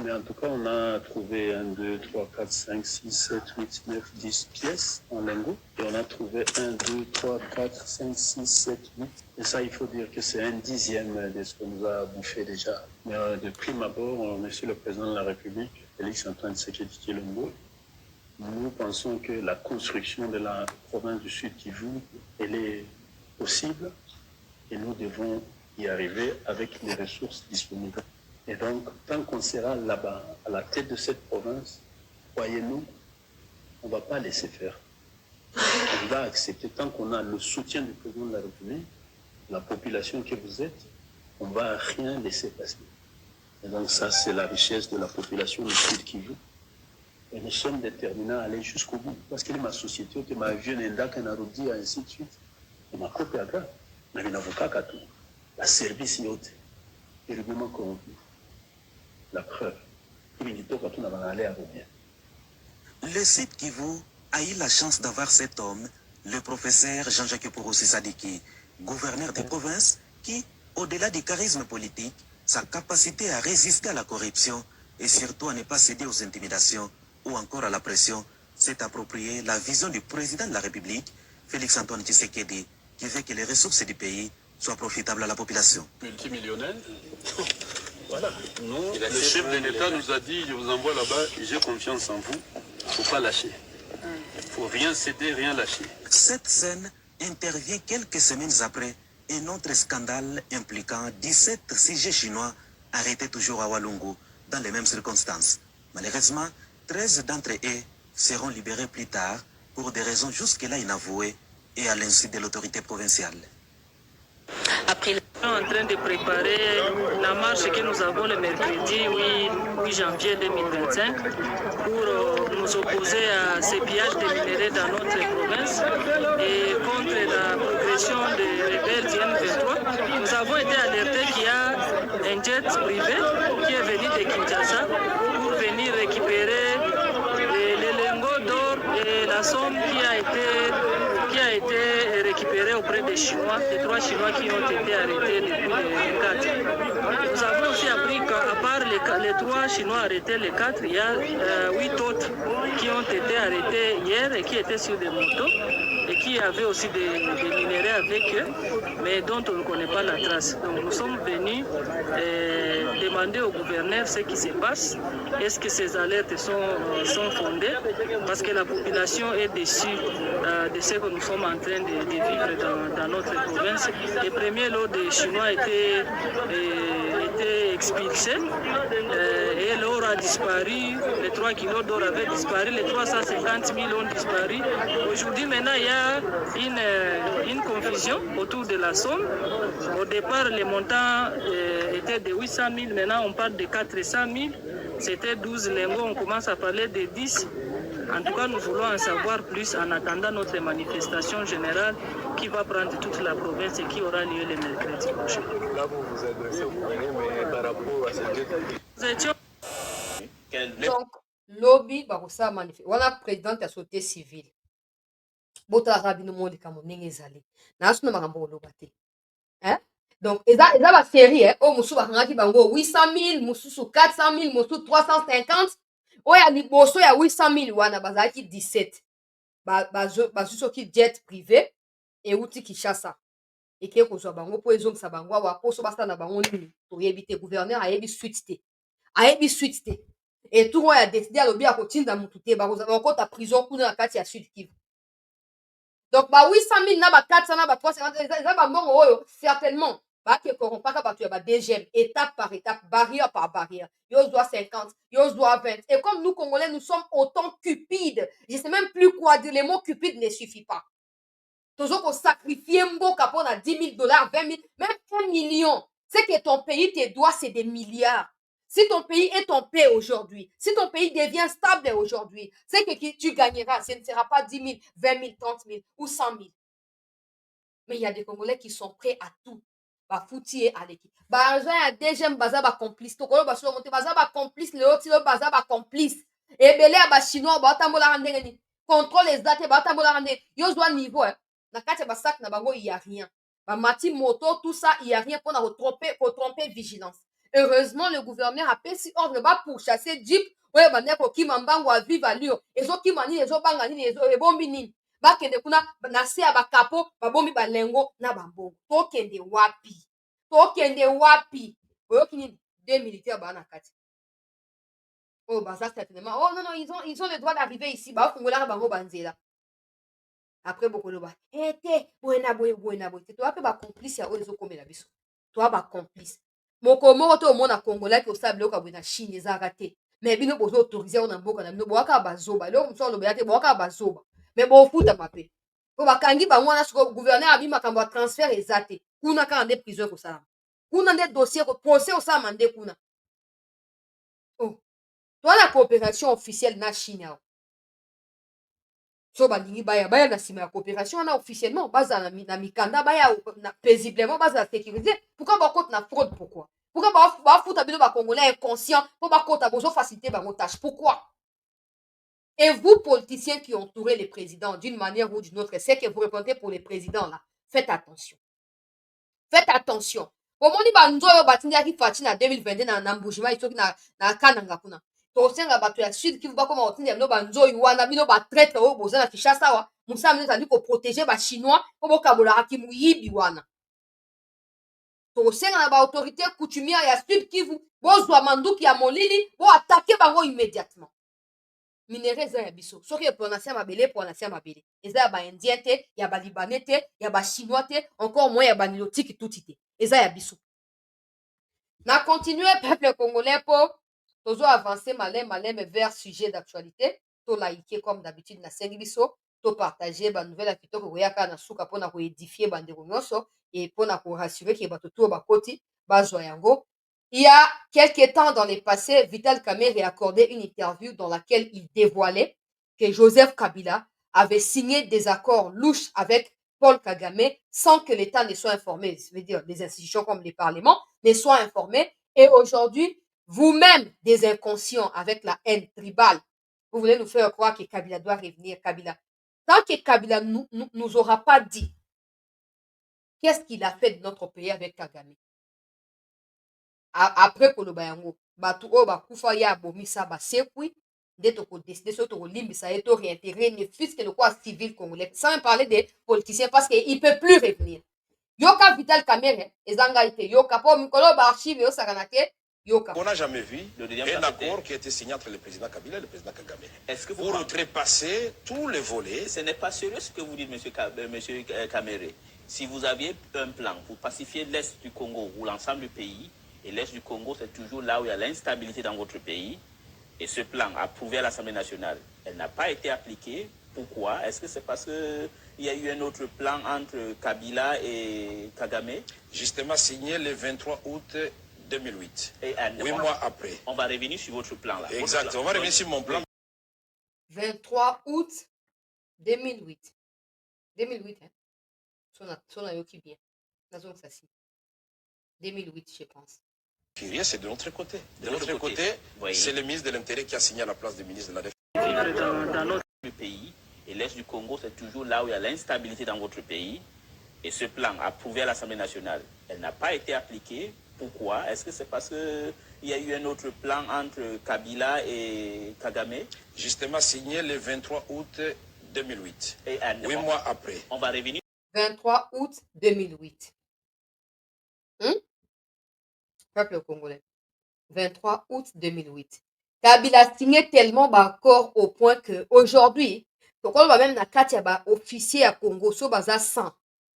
S5: Mais en tout cas, on a trouvé 1, 2, 3, 4, 5, 6, 7, 8, 9, 10 pièces en lingots. Et on a trouvé 1, 2, 3, 4, 5, 6, 7, 8. Et ça, il faut dire que c'est 1/10 de ce qu'on nous a bouffé déjà. Mais de prime abord, Monsieur le Président de la République, Félix Antoine Tshisekedi Tshilombo, nous pensons que la construction de la province du Sud Kivu, elle est possible et nous devons y arriver avec les ressources disponibles. Et donc, tant qu'on sera là-bas, à la tête de cette province, croyez-nous, on ne va pas laisser faire. On va accepter, tant qu'on a le soutien du président de la République, la population que vous êtes, on ne va rien laisser passer. Et donc ça, c'est la richesse de la population du Sud Kivu. Et nous sommes déterminés à aller jusqu'au bout. Parce que ma société, ma jeune Ndaka Narodi, ainsi de suite, et ma copie à grave, mais l'avocat à tout, la service yacht, et le mouvement corrompu. La preuve,
S4: le site Kivu a eu la chance d'avoir cet homme, le professeur Jean-Jacques Purusi Sadiki, gouverneur des provinces, qui, au-delà du charisme politique, sa capacité à résister à la corruption et surtout à ne pas céder aux intimidations ou encore à la pression, s'est approprié la vision du président de la République, Félix Antoine Tshisekedi, qui veut que les ressources du pays soient profitables à la population.
S5: Multimillionnaire. Voilà. Nous, le chef de l'État nous a dit, je vous envoie là-bas, j'ai confiance en vous, il ne faut pas lâcher. Il ne faut rien céder, rien lâcher.
S4: Cette scène intervient quelques semaines après un autre scandale impliquant 17 CG chinois arrêtés toujours à Walungu dans les mêmes circonstances. Malheureusement, 13 d'entre eux seront libérés plus tard pour des raisons jusque-là inavouées et à l'insu de l'autorité provinciale.
S6: sont en train de préparer la marche que nous avons le mercredi 8 janvier 2025 pour nous opposer à ces pillages de minerais dans notre province et contre la progression des rebelles du M23. Nous avons été alertés qu'il y a un jet privé qui est venu de Kinshasa pour venir récupérer les lingots d'or et la somme qui a été récupérée auprès des Chinois, les 3 Chinois qui ont été arrêtés depuis le 4. Nous avons aussi appris qu'à part les 3 Chinois arrêtés le 4, il y a 8 autres qui ont été arrêtés hier et qui étaient sur des motos et qui avaient aussi des minéraux avec eux, mais dont on ne connaît pas la trace. Donc nous sommes venus demander au gouverneur ce qui se passe. Est-ce que ces alertes sont fondées? Parce que la population est déçue de ce que nous sommes en train de vivre dans notre province. Les premiers lots de Chinois étaient expulsés et l'or a disparu. Les 3 kilos d'or avaient disparu, les 350 000 ont disparu. Aujourd'hui, maintenant, il y a une confusion autour de la somme. Au départ, les montants étaient de 800 000, maintenant on parle de 400 000. C'était 12 lingots, on commence à parler de 10. En tout cas, nous voulons en savoir plus en attendant notre manifestation générale qui va prendre toute la province et qui aura lieu le mercredi prochain.
S7: Là, vous vous adressez au gouvernement, mais par rapport à cette jet.
S6: Nous étions...
S1: Donc, lobby, barossa manifeste. On a président de la société civile. Bota rabino moli kamo nenge zali. Na asu na makambo lobate. Hein? Donc, eza ba série, hein. Oh, musu bakangaki bango 800 000, mususu 400 000, musu 350. Oya liboso ya 800 000 wana bazalaki 17. Bazwi soki jet privé euti Kinshasa. Eke kozwa bango po ezongisa bango awa poso basala na bango nini toyebi te. Gouverneur ayebi suite te. Ayebi suite te. Et tout oyo adeside alobi akotinda mutu te bakota prison kuna na kati ya Sud Kivu. Donc ba 800 000 na ba 400 na ba 350 eza bambongo oyo certainement bake corrompaka bato ya ba DGM étape par étape, barrière par barrière. Yo doit 50, yo doit 20. Et comme nous Congolais, nous sommes autant cupides. Je sais même plus quoi dire. Le mot cupide ne suffit pas. Toujours qu'on sacrifie mboka pour 10 000 $, 20 000, même 1 million. C'est que ton pays te doit, c'est des milliards. Si ton pays est en paix aujourd'hui, si ton pays devient stable aujourd'hui, c'est que tu gagneras. Ce ne sera pas 10 000, 20 000, 30 000 ou 100 000. Mais il y a des Congolais qui sont prêts à tout. Ba fouti à l'équipe. Ba ya deuxième baza ba complice. To kolo ba solo monte baza ba complice le autre baza ba complice. Et belé ba chinois ba tambola randenge ni. Contrôle les dates ba tambola randenge. Yo zwa niveau hein. Na kati ba sac na bango il y a rien. Ba mati moto tout ça il y a rien pour tromper vigilance. Heureusement le gouverneur a pris ordre ba pour chasser Jeep. Ouais ba neko ki mambango a vive allure. Ezo ki mani ezo banga ni ezo ebombi ni. Bakende kuna na se ya bakapo babombi balengo na bambongo tokende wapi oyoki nini 2 militaires bana kati oh baza certainement oh non ils ont le droit d'arriver ici bakongolaka bango banzela après bokoloba te boyena boye te toa mpe bacomplice ya oyo ezokomela biso toa bacomplice moko moko to omona congolais osala biloko ya boye na Chine ezalaka te mais bino bozo autorise yango na mboka na bino bowaka bazoba eloko mosu alobela te bowaka bazoba mais bofutama mpe po bakangi bango wana sikoyo gouverneur abi makambo ya transfert eza te kuna kaka nde prison ekosalama kuna nde dossier procès osalama nde kuna oh toa na coopération officielle na Chine awa so balingi baya na nsima ya coopération wana officiellement bazala na mikanda baya paisiblement bazala sécurisé pourquoi bakota na fraude pourquoi bafuta bino bacongolais inconscient po bakota bozofacilité bango tâche pourquoi? Et vous, politiciens qui entourez les présidents d'une manière ou d'une autre, c'est que vous répondez pour les présidents là. Faites attention. Faites attention. Omoni banzoyo batindiaki fachi na 2022 na mbujima isoki na kananga kuna. Tosenga bato ya Sud Kivu bakoma otindia bino banzoyo wana bino ba traître oyo boza na Kinshasa wa. Musala bino tandi ko protéger ba chinois po bokabola ki muyibi wana. Tosenga na ba autorité coutumière ya Sud Kivu bozwa manduki ya molili bo attaquer bango immédiatement. Minere eza ya biso soki eprononce ya mabele eprononce ya mabele eza ya baindien te ya balibanais te ya bachinois te encore moins ya banilotiki tuti te eza ya biso na continue peuple congolais po tozo avancer malem vers sujet d'actualité to laike comme d'habitude na sengi biso to partager ba nouvelle ya kitoko koyaka na suka mpona koédifier bandeko nyonso et mpona korassurer ke bato to bakoti bazwa yango. Il y a quelques temps dans le passé, Vital Kamerhe a accordé une interview dans laquelle il dévoilait que Joseph Kabila avait signé des accords louches avec Paul Kagame sans que l'État ne soit informé, je veux dire les institutions comme les parlements ne soient informés. Et aujourd'hui, vous-même, des inconscients avec la haine tribale, vous voulez nous faire croire que Kabila doit revenir. Kabila, tant que Kabila nous aura pas dit qu'est-ce qu'il a fait de notre pays avec Kagame, après koloba yango bato oyo bakufa ya abomisa basekwi nde tokodeside soki tokolimbisa ye to réintégrer ne fils que le quoi civil congolais, sans même parler des politiciens parce qu'il ne peut plus revenir. Yoka Vital Kamerhe ezanga ite yoka po mikolo ba archive yo sakana te yoka.
S8: On n'a jamais vu un accord qui a été signé entre le président Kabila et le président Kagame. Est-ce que vous retrépasser tous les volets?
S9: Ce n'est pas sérieux ce que vous dites, monsieur Kamerhe. Si vous aviez un plan pour pacifier l'Est du Congo ou l'ensemble du pays, et l'Est du Congo, c'est toujours là où il y a l'instabilité dans votre pays. Et ce plan, approuvé à l'Assemblée nationale, elle n'a pas été appliquée. Pourquoi? Est-ce que c'est parce qu'il y a eu un autre plan entre Kabila et Kagame?
S8: Justement signé le 23 août 2008. 8 mois après.
S9: On va revenir sur votre plan là.
S8: Exact, on va revenir sur mon plan.
S1: 23 août 2008. 2008, hein. Son ayoki bien. 2008, je pense.
S8: Curieux, c'est de notre côté. De l'autre côté, c'est le ministre de l'Intérieur qui a signé à la place du ministre de la Défense.
S9: Dans notre pays, et l'Est du Congo, c'est toujours là où il y a l'instabilité dans votre pays. Et ce plan, approuvé à l'Assemblée nationale, elle n'a pas été appliquée. Pourquoi? Est-ce que c'est parce qu'il y a eu un autre plan entre Kabila et Kagame?
S8: Justement signé le 23 août 2008. 8 mois après.
S9: On va revenir.
S1: 23 août 2008. Peuple congolais. 23 août 2008. Kabila signé tellement d'accord au point que aujourd'hui, pourquoi on va même na kati ya officiers à Congo, so baza 100,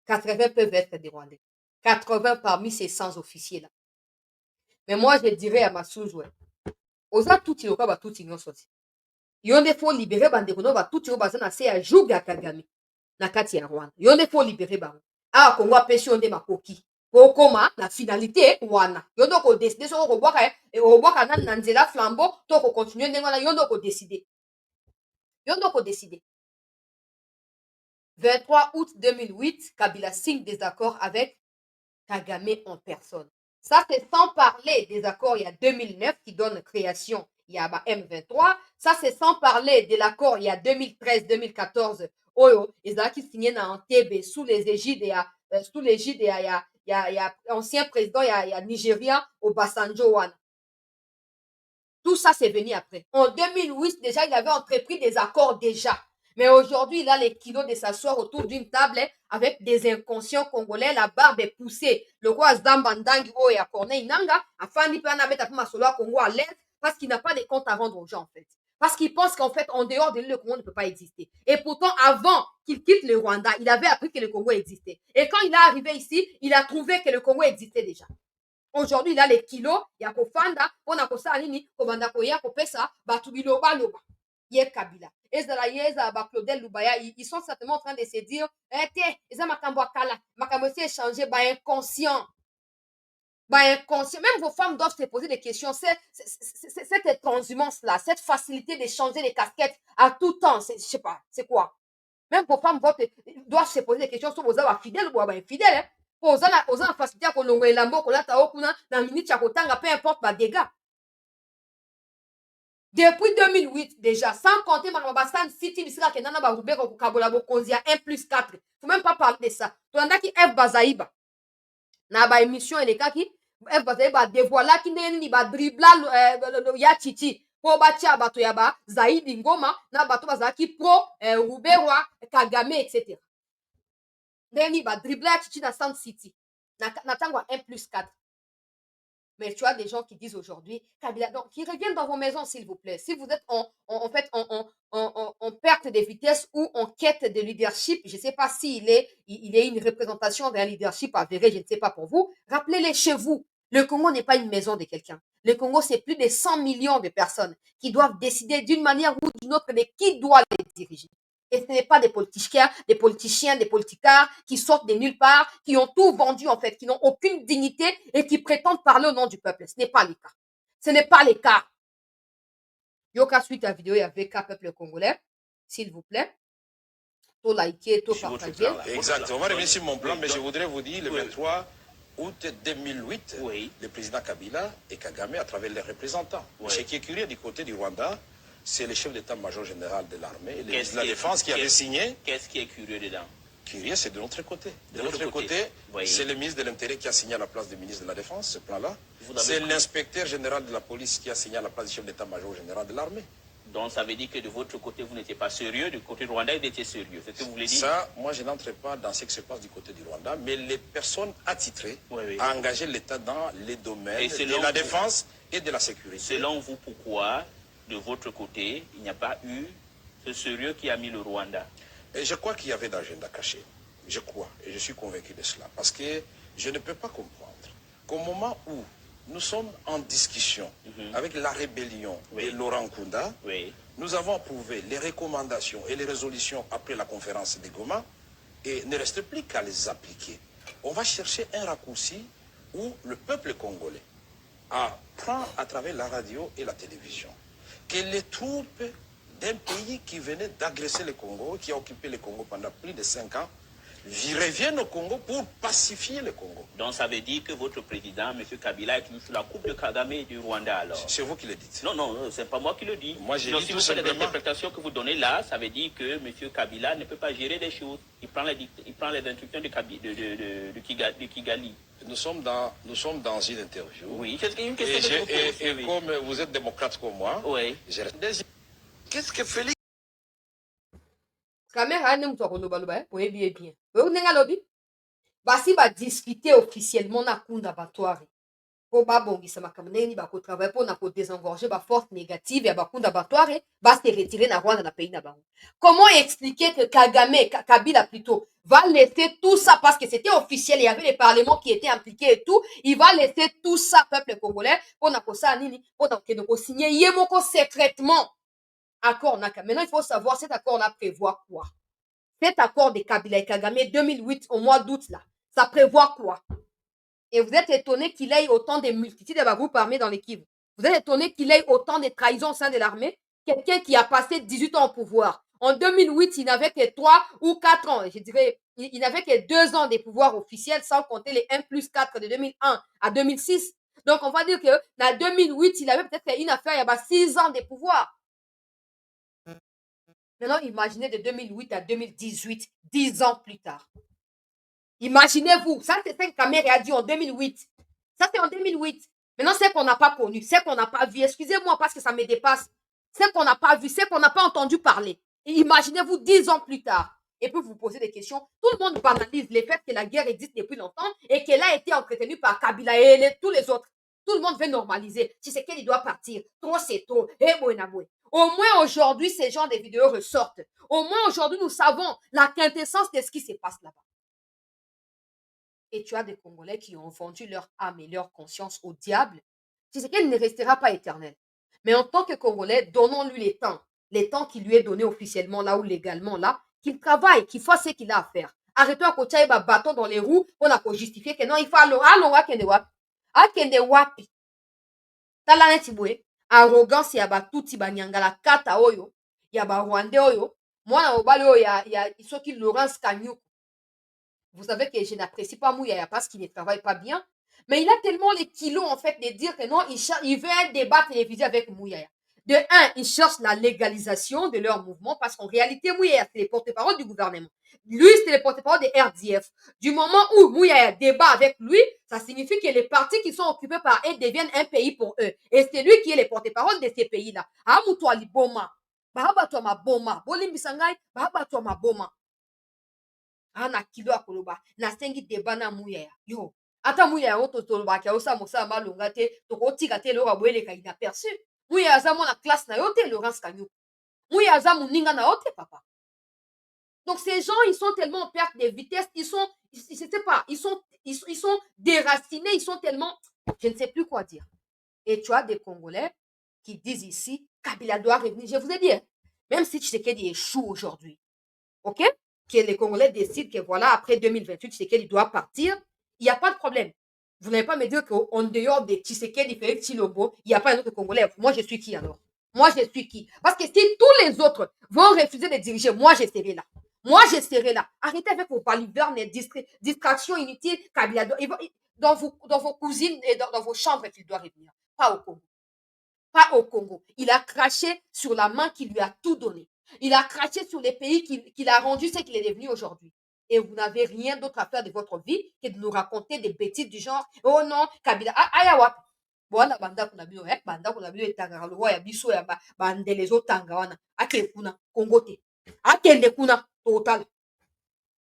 S1: 80 peuvent être des Rwandais. 80 parmi ces 100 officiers là. Mais moi je dirais à ma sous-joueur, oza tout iloka ba tout ignon sorti. Yonde faut libérer bandeko no ba tout yo baza na se ya joug ya Kagame na kati ya Rwanda. Yonde faut libérer bango. Ah Congo apesi yonde makoki. Pokoma na finalité wana yondo ko décider soko ko bwaka obwaka na nzela flambeau to ko continuer ndenge wana yondo ko décider 23 août 2008 Kabila signe des accords avec Kagame en personne. Ça c'est sans parler des accords il y a 2009 qui donne création il y a M23. Ça c'est sans parler de l'accord il y a 2013-2014 oyo ezalaki signé na Entebbe sous les égides il y a ancien président, il y a Nigeria, Obasanjo Wana. Tout ça, c'est venu après. En 2008, déjà, il avait entrepris des accords déjà. Mais aujourd'hui, il a les kilos de s'asseoir autour d'une table avec des inconscients congolais, la barbe est poussée. Le roi Zambandangi, oh, et à Corneille Nanga, afin d'y prendre un peu Congo à l'aise, parce qu'il n'a pas de compte à rendre aux gens, en fait. Parce qu'il pense qu'en fait, en dehors de lui, le Congo ne peut pas exister. Et pourtant, avant qu'il quitte le Rwanda, il avait appris que le Congo existait. Et quand il est arrivé ici, il a trouvé que le Congo existait déjà. Aujourd'hui, il a les kilos, il y a Kofanda, on a Kosanini, Komanda Koya, Kopesa, Batubiloba, Loba. Yé Kabila. Ezala Yeza, Claudel Lubaya, ils sont certainement en train de se dire, ils ont Makambo Kala, Makambo s'est échangé, inconscient. Inconscient. Même vos femmes doivent se poser des questions. Cette transhumance-là, cette facilité de changer les casquettes à tout temps, je sais pas, c'est quoi? Même vos femmes doivent se poser des questions sur vos âmes fidèles ou infidèles. Pour aux âmes facilité à qu'on ait l'ambo, qu'on a taokuna, dans minute à kotanga, peu importe ma dégâts. Depuis 2008, déjà, sans compter Manobassan City, Bissira Kenana Barubeko, Kabola Bokonzia, 1+4. Faut même pas parler de ça. Tu as qui F Bazaïba. Na ba émission et les cas qui F Bazaïba dévoila qui n'est pas dribla ya chichi. Po batia bato ya ba Zaïdi Ngoma, na bato bazaki pro Ruberwa, Kagame, etc. Neni ba dribla chichi na Sound City. Na tangwa 1+4. Mais tu as des gens qui disent aujourd'hui, Kabila, donc, qui reviennent dans vos maisons, s'il vous plaît. Si vous êtes en perte de vitesse ou en quête de leadership, je ne sais pas s'il est une représentation d'un leadership avéré, je ne sais pas pour vous. Rappelez-les chez vous. Le Congo n'est pas une maison de quelqu'un. Le Congo, c'est plus de 100 millions de personnes qui doivent décider d'une manière ou d'une autre de qui doit les diriger. Et ce n'est pas des politiciens, des politicards qui sortent de nulle part, qui ont tout vendu en fait, qui n'ont aucune dignité et qui prétendent parler au nom du peuple. Ce n'est pas le cas. Ce n'est pas le cas. Yoka, suite à la vidéo, il y avait qu'un peuple congolais, s'il vous plaît. Tout liker, tout partager.
S8: Exact. On va revenir sur mon plan, mais je voudrais vous dire, le 23 août 2008, le président Kabila et Kagame, à travers les représentants. Ce qui est curieux du côté du Rwanda, c'est le chef d'état-major général de l'armée et le ministre de la Défense qui avait signé.
S9: Qu'est-ce qui est curieux dedans?
S8: Curieux, c'est de notre côté. De notre côté, c'est le ministre de l'Intérieur qui a signé à la place du ministre de la Défense, ce plan-là. C'est l'inspecteur général de la police qui a signé à la place du chef d'état-major général de l'armée.
S9: Donc ça veut dire que de votre côté, vous n'étiez pas sérieux, du côté rwandais, vous étiez sérieux. C'est ce que vous voulez dire?
S8: Ça, moi, je n'entre pas dans ce qui se passe du côté du Rwanda, mais les personnes attitrées ont engagé l'État dans les domaines de la défense et de la sécurité.
S9: Selon vous, pourquoi, de votre côté, il n'y a pas eu ce sérieux qui a mis le Rwanda?
S8: Et je crois qu'il y avait d'agenda caché. Je crois, et je suis convaincu de cela. Parce que je ne peux pas comprendre qu'au moment où nous sommes en discussion avec la rébellion de Laurent Nkunda, nous avons approuvé les recommandations et les résolutions après la conférence de Goma, et ne reste plus qu'à les appliquer. On va chercher un raccourci où le peuple congolais apprend à travers la radio et la télévision que les troupes d'un pays qui venait d'agresser le Congo, qui a occupé le Congo pendant plus de 5 ans, reviennent au Congo pour pacifier le Congo.
S9: Donc ça veut dire que votre président, M. Kabila, est toujours sous la coupe de Kagame et du Rwanda alors?
S8: C'est vous qui le dites.
S9: Non, non, c'est pas moi qui le dis.
S8: Moi, j'ai dit
S9: si
S8: tout
S9: vous faites
S8: simplement...
S9: l'interprétation que vous donnez là, ça veut dire que M. Kabila ne peut pas gérer des choses. Il prend les instructions de Kigali.
S8: Nous sommes dans une interview.
S9: Oui, c'est une question
S8: et comme vous êtes démocrate comme moi, qu'est-ce que Félix...
S1: Caméra ne mtu akoloba pour bien bien. Vous n'avez lobby. Basi ba discuter officiellement na kunda batwari. Po ba bongisa makamne ni ba ko travailler pour na ko désengorger ba force négative ya ba kunda batwari, ba se retirer na Rwanda na pays na bango. Comment expliquer que Kabila plutôt va laisser tout ça parce que c'était officiel, il y avait les parlements qui étaient impliqués et tout, il va laisser tout ça peuple congolais pour na ko sa nini, pour na ko signer yemoko secrètement. Accord Naka. Maintenant, il faut savoir cet accord-là prévoit quoi? Cet accord de Kabila et Kagame 2008 au mois d'août là, ça prévoit quoi? Et vous êtes étonné qu'il ait autant de multitudes de groupes armés dans l'équipe. Vous êtes étonné qu'il ait autant de trahisons au sein de l'armée? Quelqu'un qui a passé 18 ans au pouvoir. En 2008, il n'avait que 3 ou 4 ans. Je dirais, il n'avait que 2 ans de pouvoir officiel, sans compter les 1+4 de 2001 à 2006. Donc, on va dire que dans 2008, il avait peut-être fait une affaire, il y a 6 ans de pouvoir. Maintenant, imaginez de 2008 à 2018, 10 ans plus tard. Imaginez-vous, ça c'est ce qu'Amérique a dit en 2008. Ça c'est en 2008. Maintenant, c'est qu'on n'a pas connu, c'est qu'on n'a pas vu. Excusez-moi parce que ça me dépasse. C'est qu'on n'a pas vu, c'est qu'on n'a pas entendu parler. Et imaginez-vous 10 ans plus tard. Et puis vous posez des questions. Tout le monde banalise le fait que la guerre existe depuis longtemps et qu'elle a été entretenue par Kabila et tous les autres. Tout le monde veut normaliser. Si c'est qu'il doit partir, trop c'est trop. Au moins aujourd'hui, ces genres de vidéos ressortent. Au moins aujourd'hui, nous savons la quintessence de ce qui se passe là-bas. Et tu as des Congolais qui ont vendu leur âme et leur conscience au diable. Si c'est qu'elle ne restera pas éternelle. Mais en tant que Congolais, donnons-lui les temps qui lui est donné officiellement là ou légalement là, qu'il travaille, qu'il fasse ce qu'il a à faire. Arrêtons à côté un bâton dans les roues pour justifier que non, il faut akende wapi. Tala neti boye, arrogance ya batuti banyangala kata oyo, ya ba Rwandais oyo, mwana mobali oyo ya soki Laurence Kanyuku. Vous savez que je n'apprécie pas Mouyaya parce qu'il ne travaille pas bien, mais il a tellement les kilos en fait de dire que non, il veut un débat télévisé avec Mouyaya. De un, il cherche la légalisation de leur mouvement parce qu'en réalité, Mouyaya, c'est les porte-parole du gouvernement. Lui, c'est le porte-parole des RDF. Du moment où Mouyaya débat avec lui, ça signifie que les partis qui sont occupés par eux deviennent un pays pour eux. Et c'est lui qui est le porte-parole de ces pays-là. Amutwali Boma. Bahabatoma Boma. Bolimbisangai. Bahabatoma Boma. Ana kilo akoloba. Na sengi débat na Mouyaya. Yo. Ata Mouyaya ototoloba kia osa mosa malonga te. Toko tika te lora boele ka inaperçu. Mouyaya aza mona classe na yo te Laurence Kanyuku. Mouyaya aza moninga na yo te papa. Donc ces gens, ils sont tellement en perte de vitesse, je sais pas, ils sont déracinés, ils sont tellement, je ne sais plus quoi dire. Et tu as des Congolais qui disent ici, Kabila doit revenir. Je vous ai dit, même si Tshisekedi échoue aujourd'hui, ok? Que les Congolais décident que voilà, après 2028, Tshisekedi doit partir, il n'y a pas de problème. Vous n'allez pas me dire qu'en dehors de Tshisekedi, Félix Tshilombo, il n'y a pas un autre Congolais. Moi, je suis qui alors? Moi, je suis qui? Parce que si tous les autres vont refuser de diriger, moi, je serai là. Moi, je serai là. Arrêtez avec vos balivernes et distractions inutiles. Kabila, dans vos cousines et dans vos chambres, il doit revenir. Pas au Congo. Pas au Congo. Il a craché sur la main qui lui a tout donné. Il a craché sur les pays qu'il a rendu ce qu'il est devenu aujourd'hui. Et vous n'avez rien d'autre à faire de votre vie que de nous raconter des bêtises du genre, oh non, Kabila, ayawa. Voilà, banda kuna bio, banda kuna bio etangara lo ya biso ya bandele zo tanga wana. Ake kuna, Congo te. Akende kuna, total.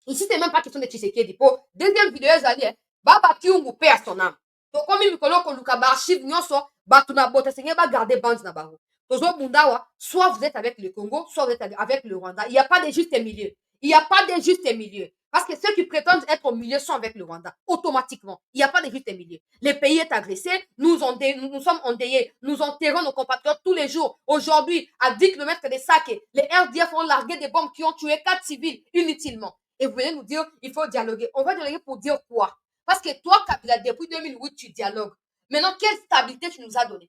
S1: Ici, c'est même pas question de Tshisekedi. Pour deuxième vidéo, ezali, baba kiungu paix à son âme. Donc, comme il kolo koluka ba archive nyonso, batu na bota senye ba garder bande na bango. Tozo bundawa, soit vous êtes avec le Congo, soit vous êtes avec le Rwanda. Il n'y a pas de juste milieu. Il n'y a pas de juste milieu. Parce que ceux qui prétendent être au milieu sont avec le Rwanda. Automatiquement. Il n'y a pas de juste milieu. Le pays est agressé. Nous sommes endeuillés. Nous enterrons nos compatriotes tous les jours. Aujourd'hui, à 10 km de Sake, les RDF ont largué des bombes qui ont tué 4 civils inutilement. Et vous venez nous dire, il faut dialoguer. On va dialoguer pour dire quoi? Parce que toi, Kabila, depuis 2008, tu dialogues. Maintenant, quelle stabilité tu nous as donné?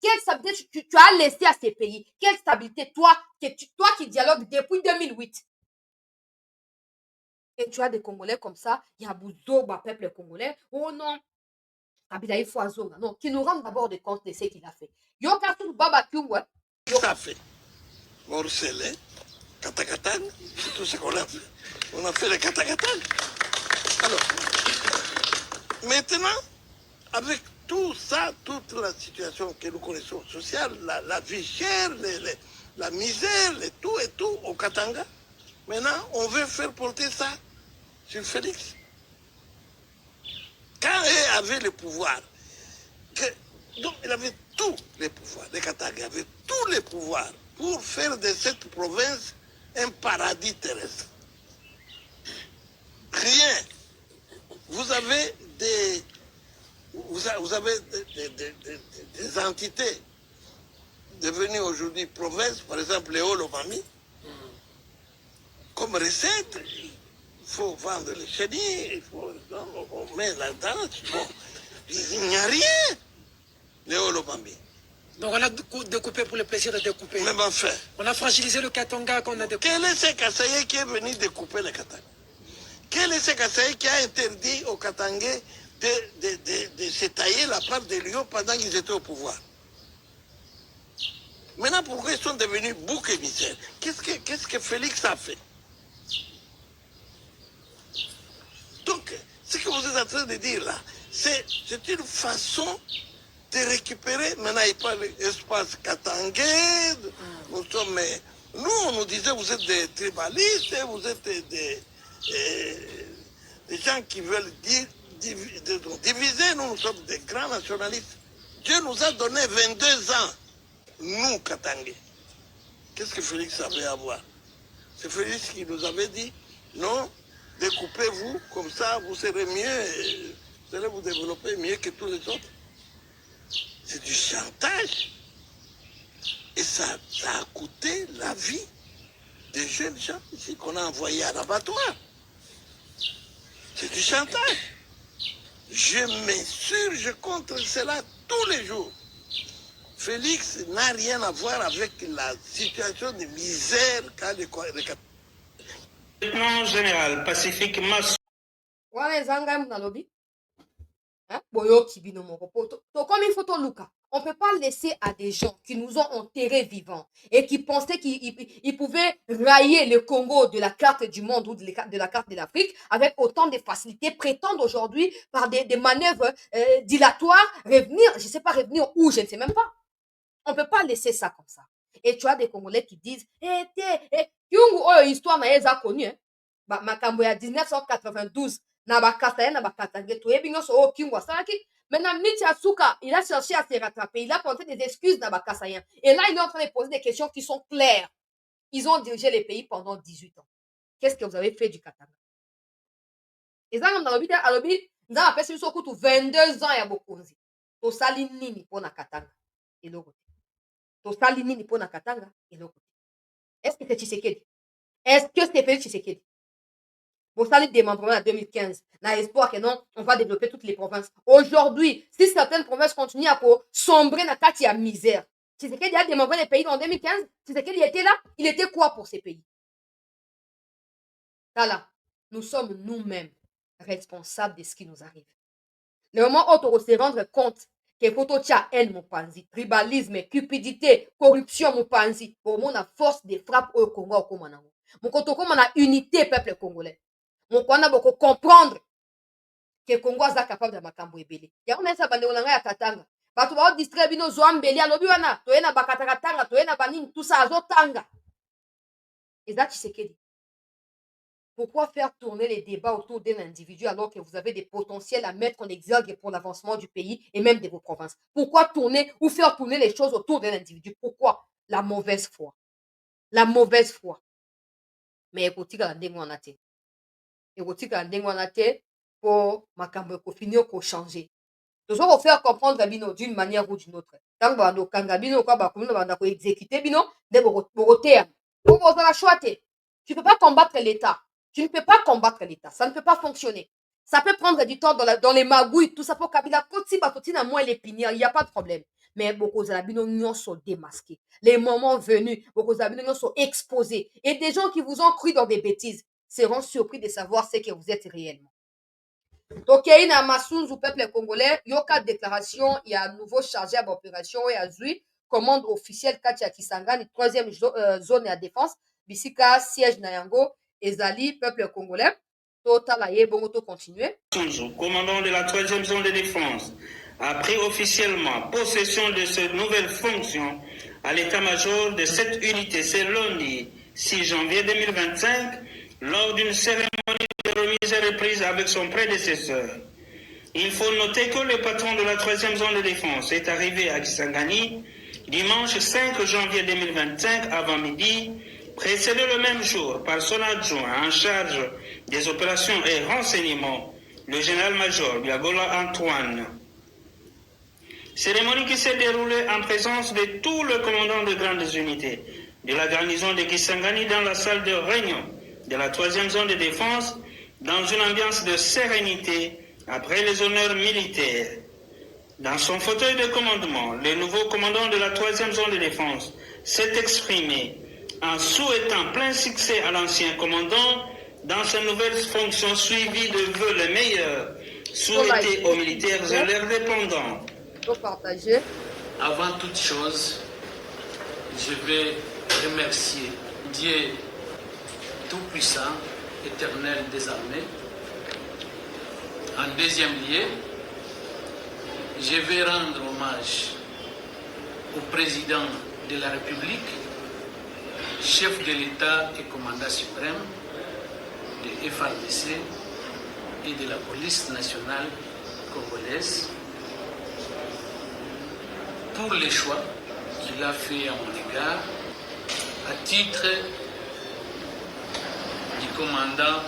S1: Quelle stabilité tu as laissé à ces pays? Quelle stabilité, toi qui dialogues depuis 2008? Et tu as des Congolais comme ça, il y a Bouzo, peuple congolais. Oh non, Kabila, il faut azonga. Non, qui nous rende d'abord des comptes de ce qu'il a fait. Yokatou Baba Kyungwe.
S10: Ça a fait. Morcelé, Katakatan, c'est tout ce qu'on a fait. On a fait les Katakatan. Alors, maintenant, avec tout ça, toute la situation que nous connaissons, sociale, la vie chère, la misère, tout et tout au Katanga, maintenant, on veut faire porter ça sur Félix. Quand il avait le pouvoir, donc il avait tous les pouvoirs, les Katanga avaient tous les pouvoirs pour faire de cette province un paradis terrestre. Rien. Vous avez des entités devenues aujourd'hui provinces, par exemple les Olomami, comme recette, il faut vendre les chenilles, on met là-dedans, bon, il n'y a rien, les Olomami.
S11: Donc on a découpé pour le plaisir de découper.
S10: Même enfin.
S11: On a fragilisé le Katanga qu'on a découpé.
S10: Quel est ce Kasaye qui est venu découper le Katanga? Quel est ce Kasaye qui a interdit aux Katangais de se tailler la part des lions pendant qu'ils étaient au pouvoir? Maintenant, pourquoi ils sont devenus boucs émissaires? Qu'est-ce que Félix a fait? Donc, ce que vous êtes en train de dire là, c'est une façon de récupérer. Maintenant, il parle d'espace katangais. Nous, on nous disait, vous êtes des tribalistes, vous êtes des gens qui veulent diviser. Nous sommes des grands nationalistes. Dieu nous a donné 22 ans, nous, Katangais. Qu'est-ce que Félix avait à voir? C'est Félix qui nous avait dit, non, découpez-vous, comme ça, vous serez mieux, vous allez vous développer mieux que tous les autres. C'est du chantage. Et ça a coûté la vie des jeunes gens ici qu'on a envoyés à l'abattoir. C'est du chantage. Je m'insurge contre cela tous les jours. Félix n'a rien à voir avec la situation de misère qu'a le
S12: Lieutenant général Pacifique Mass.
S1: Comme il faut ton Luca. On ne peut pas laisser à des gens qui nous ont enterrés vivants et qui pensaient qu'ils pouvaient railler le Congo de la carte du monde ou de la carte de l'Afrique avec autant de facilité, prétendent aujourd'hui par des manœuvres dilatoires revenir, je ne sais pas revenir où, je ne sais même pas. On ne peut pas laisser ça comme ça. Et tu as des Congolais qui disent, histoire na connue, makambo ya 1992, na bakata na bakata toyebi nyonso oyo Kingu asalaki. Maintenant, Miti Asuka, il a cherché à se rattraper. Il a porté des excuses dans Bakassayen. Et là, il est en train de poser des questions qui sont claires. Ils ont dirigé les pays pendant 18 ans. Qu'est-ce que vous avez fait du Katanga? Et ça, dans le alobi, nous avons fait 22 ans ya bokonzi. To sali nini pona Katanga? Et l'autre. To sali nini pona Katanga? Et l'autre. Est-ce que c'est Tshisekedi? Est-ce que c'est Félix Tshisekedi? Bon, ça, le démembrement en 2015. On a espoir que non, on va développer toutes les provinces. Aujourd'hui, si certaines provinces continuent à sombrer dans la misère, Tshisekedi a démembré les pays en 2015. Tshisekedi était là. Il était quoi pour ces pays? Voilà. Nous sommes nous-mêmes responsables de ce qui nous arrive. Le moment où on se rendre compte que photo tia haine mon panzi, tribalisme, cupidité, corruption mon panzi, pour mon force de frappe au Congo au Komanango. Mon koto comme on a unité peuple congolais. Mon kwana boko comprendre que Congo est capable de makambo ebele. Ya on esa bande olanga ya katanga. Batu ba distraire bino zo ambeli alobi wana, toyena bakataka tanga, toyena banini tout ça azo tanga. Et ça Tshisekedi. Pourquoi faire tourner les débats autour d'un individu alors que vous avez des potentiels à mettre en exergue pour l'avancement du pays et même de vos provinces? Pourquoi tourner ou faire tourner les choses autour d'un individu? Pourquoi? La mauvaise foi. La mauvaise foi. Mais écoutez, la ndenge wana te. Écoutez, la ndenge wana te pour makambo ko finir ko changer. Nous allons faire comprendre bino d'une manière ou d'une autre. Tant que nous kanga bino quoi ba komuna banda ko exécuter bino de boroter. Pour vous la choiter. Tu ne peux pas combattre l'État. Tu ne peux pas combattre l'État. Ça ne peut pas fonctionner. Ça peut prendre du temps dans les magouilles, tout ça pour Kabila. Koti Batoti moins l'épinière, il n'y a pas de problème. Mais beaucoup de sont démasqués. Les moments venus, beaucoup de sont exposés. Et des gens qui vous ont cru dans des bêtises seront surpris de savoir ce que vous êtes réellement. Donc, il y a un peuple congolais, il y a une déclaration, il y a un nouveau chargé d'opération, il y a une commande officielle Katia Kisangani, 3e zone à défense, Bisika, siège Nayango, Ezali, peuple congolais. Total Bongoto continuer.
S12: Commandant de la 3e zone de défense, a pris officiellement possession de cette nouvelle fonction à l'état-major de cette unité ce lundi 6 janvier 2025 lors d'une cérémonie de remise et reprise avec son prédécesseur. Il faut noter que le patron de la 3e zone de défense est arrivé à Kisangani dimanche 5 janvier 2025 avant midi, précédé le même jour par son adjoint en charge des opérations et renseignements, le général-major Biagola Antoine. Cérémonie qui s'est déroulée en présence de tout le commandant de grandes unités de la garnison de Kisangani dans la salle de réunion de la 3e zone de défense dans une ambiance de sérénité après les honneurs militaires. Dans son fauteuil de commandement, le nouveau commandant de la 3e zone de défense s'est exprimé en souhaitant plein succès à l'ancien commandant dans sa nouvelle fonction suivie de vœux les meilleurs souhaités aux militaires et leurs dépendants.
S13: Avant toute chose, je vais remercier Dieu Tout-Puissant, éternel des armées. En deuxième lieu, je vais rendre hommage au président de la République, chef de l'État et commandant suprême de FARDC et de la police nationale congolaise, pour les choix qu'il a fait à mon égard à titre du commandant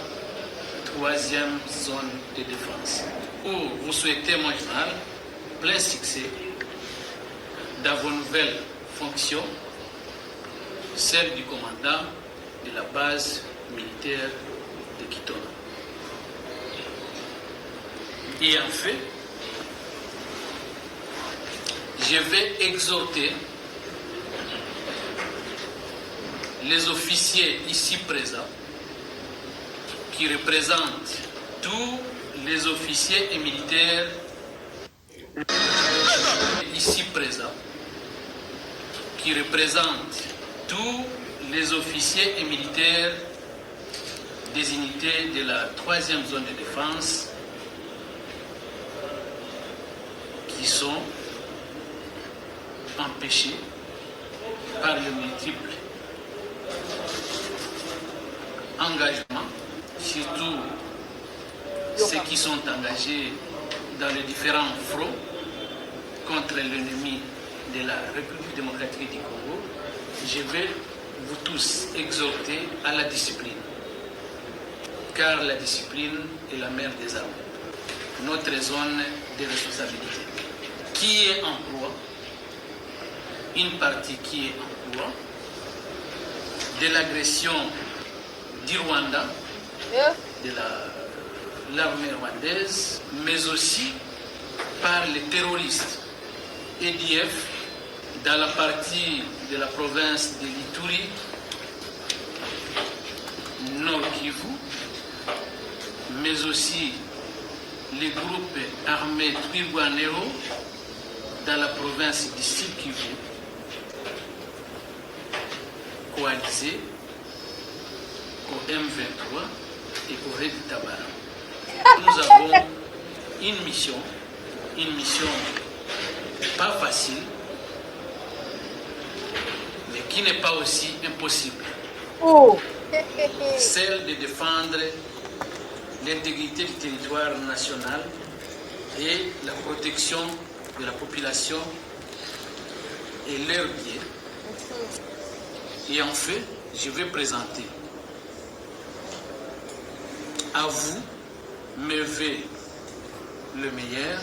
S13: 3e zone de défense, où vous souhaitez, mon général, plein succès dans vos nouvelles fonctions, celle du commandant de la base militaire de Kitona. Et en fait, je vais exhorter les officiers ici présents qui représentent tous les officiers et militaires ici présents qui représentent tous les officiers et militaires des unités de la 3e zone de défense qui sont empêchés par le multiple engagement, surtout ceux qui sont engagés dans les différents fronts contre l'ennemi de la République démocratique du Congo. Je vais vous tous exhorter à la discipline, car la discipline est la mère des armes. Notre zone de responsabilité. Qui est en proie, une partie qui est en proie de l'agression du Rwanda, de l'armée rwandaise, mais aussi par les terroristes EDF dans la partie de la province de l'Ituri, Nord Kivu, mais aussi les groupes armés Twirwaneho dans la province du Sud Kivu, coalisés au M23 et au Red Tabara. Nous avons une mission pas facile, mais qui n'est pas aussi impossible. Celle de défendre l'intégrité du territoire national et la protection de la population et leurs biens. Et en fait, je vais présenter à vous mes vœux le meilleur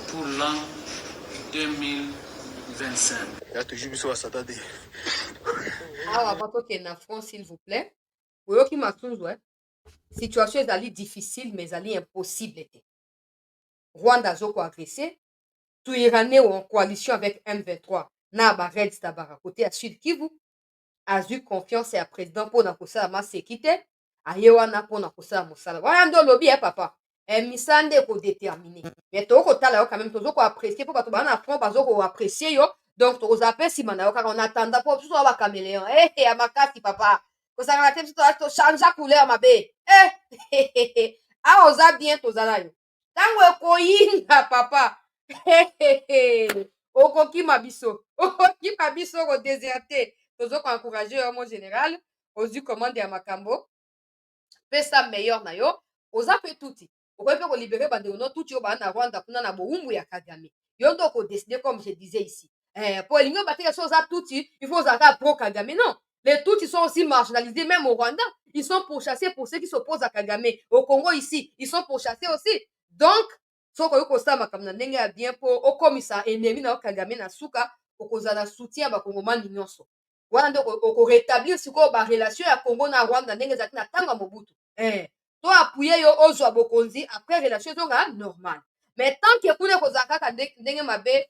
S13: pour l'an 2025.
S1: Ah, avant que na France, s'il vous plaît. Oyo qui m'a toujours, situation est allée difficile, mais allée impossible. Rwanda zoko agressé, tout Iranais en coalition avec M23. Na ba Red Tabara côté à Sud Kivu. A eu confiance et à président pour na kosala ma sécurité. Ayewana pour na kosala mosala. Wana ndo lobby papa. Misande ko déterminer. Mais to ko tala yo quand même toujours ko apprécier pour bato bana front bazo ko apprécier yo. Donc to zape si mana yo car on attend pour tout ba caméléon. Eh amakasi papa. Ko sanga na tête to changer couleur mabe. Ah oza bien to zala yo. Tango ko yinga papa. Okoki mabiso. Okoki mabiso ko déserter. Tozo ko encourager mon général aux commandes ya makambo. Fais ça meilleur na yo. Oza pe touti. Okoki pe ko libérer bandeko no touti yo ba na Rwanda kuna na boumbu ya Kagame. Yo ndo ko décider comme je disais ici. Pour les gens battre choses à touti, il faut zaka pro Kagame. Non. Les toutis sont aussi marginalisés même au Rwanda. Ils sont pourchassés pour ceux qui s'opposent à Kagame. Au Congo ici, ils sont pourchassés aussi. Donc, soko yo ko sa makamna ndenge ya bien pour okomisa ennemi na Kagame na suka okozala soutien ba kongomani nyonso. Wana ndo ko rétablir siko ba relation ya Congo na Rwanda ndenge zaki na tanga Mobutu. To appuyer yo ozwa bokonzi après relation zonga normal. Mais tant que kuna kozaka ka ndenge mabe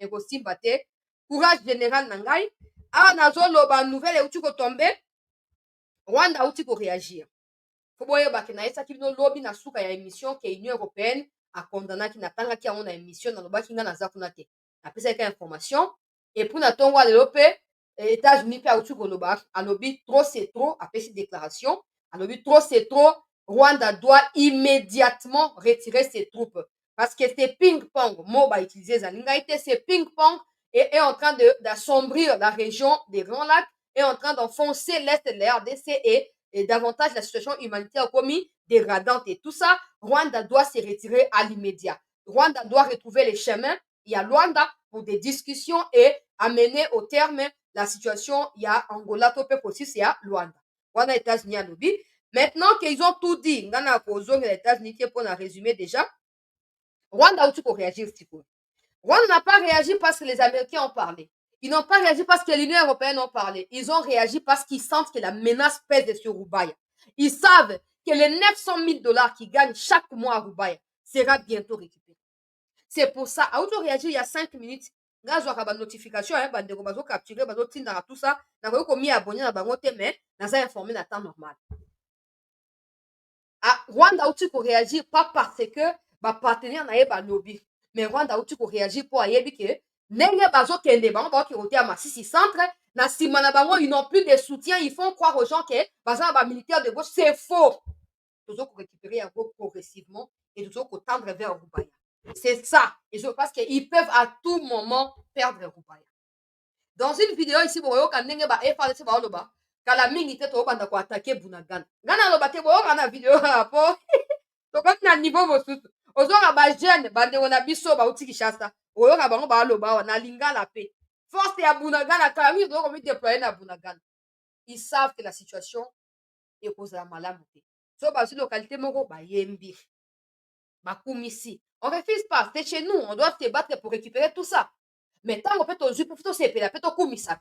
S1: e ko simba te, courage général na ngai. Ah nazo loba nouvelle e uti ko tomber. Rwanda uti ko réagir. Faut boye ba ke na esa ki no lobby na suka ya émission ke Union européenne a condamné ki na tanga ki on a émission na loba ki nga na zakuna te. Apesa ka information et pour na tongo le lopé États-Unis pe uti ko loba alobi trop c'est trop après cette déclaration. Alobi trop c'est trop. Rwanda doit immédiatement retirer ses troupes parce que c'est ping-pong. Mot va utiliser Zalingaïté, c'est ping-pong et est en train d'assombrir la région des Grands Lacs, est en train d'enfoncer l'est de la RDC et davantage la situation humanitaire commis dégradante et tout ça. Rwanda doit se retirer à l'immédiat. Rwanda doit retrouver les chemins. Il y a Rwanda pour des discussions et amener au terme la situation. Il y a Angola, Topé aussi, c'est à Rwanda. Rwanda, États-Unis, à lobby. Maintenant qu'ils ont tout dit, les États-Unis pour la résumer déjà, Rwanda a pour réagir. Rwanda n'a pas réagi parce que les Américains ont parlé. Ils n'ont pas réagi parce que l'Union européenne a parlé. Ils ont réagi parce qu'ils sentent que la menace pèse sur Roubaïa. Ils savent que les 900 000 $ qu'ils gagnent chaque mois à Roubaïa sera bientôt récupéré. C'est pour ça, à auto réagir il y a 5 minutes, grâce à la notification, bande bazo capturer, bazo tinda tout ça, n'a pas commis abonné à bangote, mais n'a informé dans temps normal. Rwanda a pour réagir pas parce que ba partenaire na ba lobby, mais Rwanda a pour réagir pour ayebi que nenge bazo kende bango ba ki roté à Masisi centre na simana bango ils n'ont plus de soutien, ils font croire aux gens que bazo ba militaire de gauche, c'est faux. Toujours pour récupérer un groupe progressivement et toujours pour tendre vers Roubaïa. C'est ça. Et je pense qu'ils peuvent à tout moment perdre Roubaïa. Dans une vidéo ici, vous voyez quand nenge ba FARDC ba loba kala mingi te to banda ko attaquer Bunagana. Ngana loba te bo kana vidéo rapport. To quand na niveau mosusu. Ozora ba jeune bande wona biso ba uti Kinshasa. Oyo ka bango ba loba na linga la paix. Force ya Bunagana ka mi do ko mi déployer na Bunagana. Ils savent que la situation est cause la malamu. So ba sur localité moko ba yembi. Ba kumisi. On refuse pas, c'est chez nous, on doit se battre pour récupérer tout ça. Mais tant qu'on peut au jus pour tout c'est la peut au kumisa.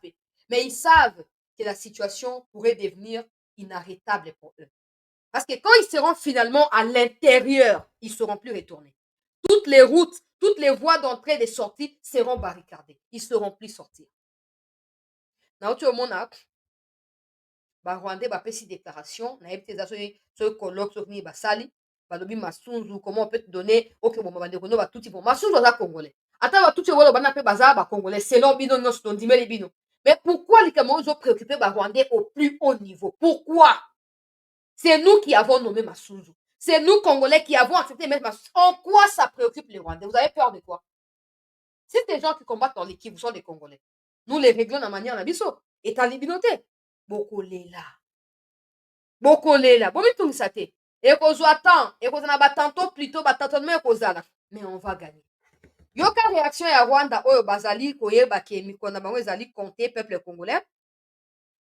S1: Mais ils savent que la situation pourrait devenir inarrêtable pour eux. Parce que quand ils seront finalement à l'intérieur, ils ne seront plus retournés. Toutes les routes, toutes les voies d'entrée et de sortie seront barricadées. Ils ne seront plus sortis. Dans tout le monde, Rwandais va faire une déclaration. Comment on peut te donner ok bon bandeko ba tout bon Masunzu aza congolais ata ba tout wala bana pe baza ba congolais selon bino nyonso to ndimeli bino. Mais pourquoi les Camerounais ont préoccupé ba Rwandais au plus haut niveau? Pourquoi? C'est nous qui avons nommé Masunzu. C'est nous Congolais qui avons accepté de mettre Masunzu. En quoi ça préoccupe les Rwandais? Vous avez peur de quoi? Si des gens qui combattent dans l'équipe, vous sont des Congolais. Nous les réglons de la manière nabiso. Et ta libinoté. Bokolela. Bokolela. Bomi tungisate. Et qu'on soit tant, et qu'on a tantôt plutôt, mais on va gagner. Yoka réaction ya Rwanda, oyo bazali, koyeba ke mikona bango ezali compter peuple congolais.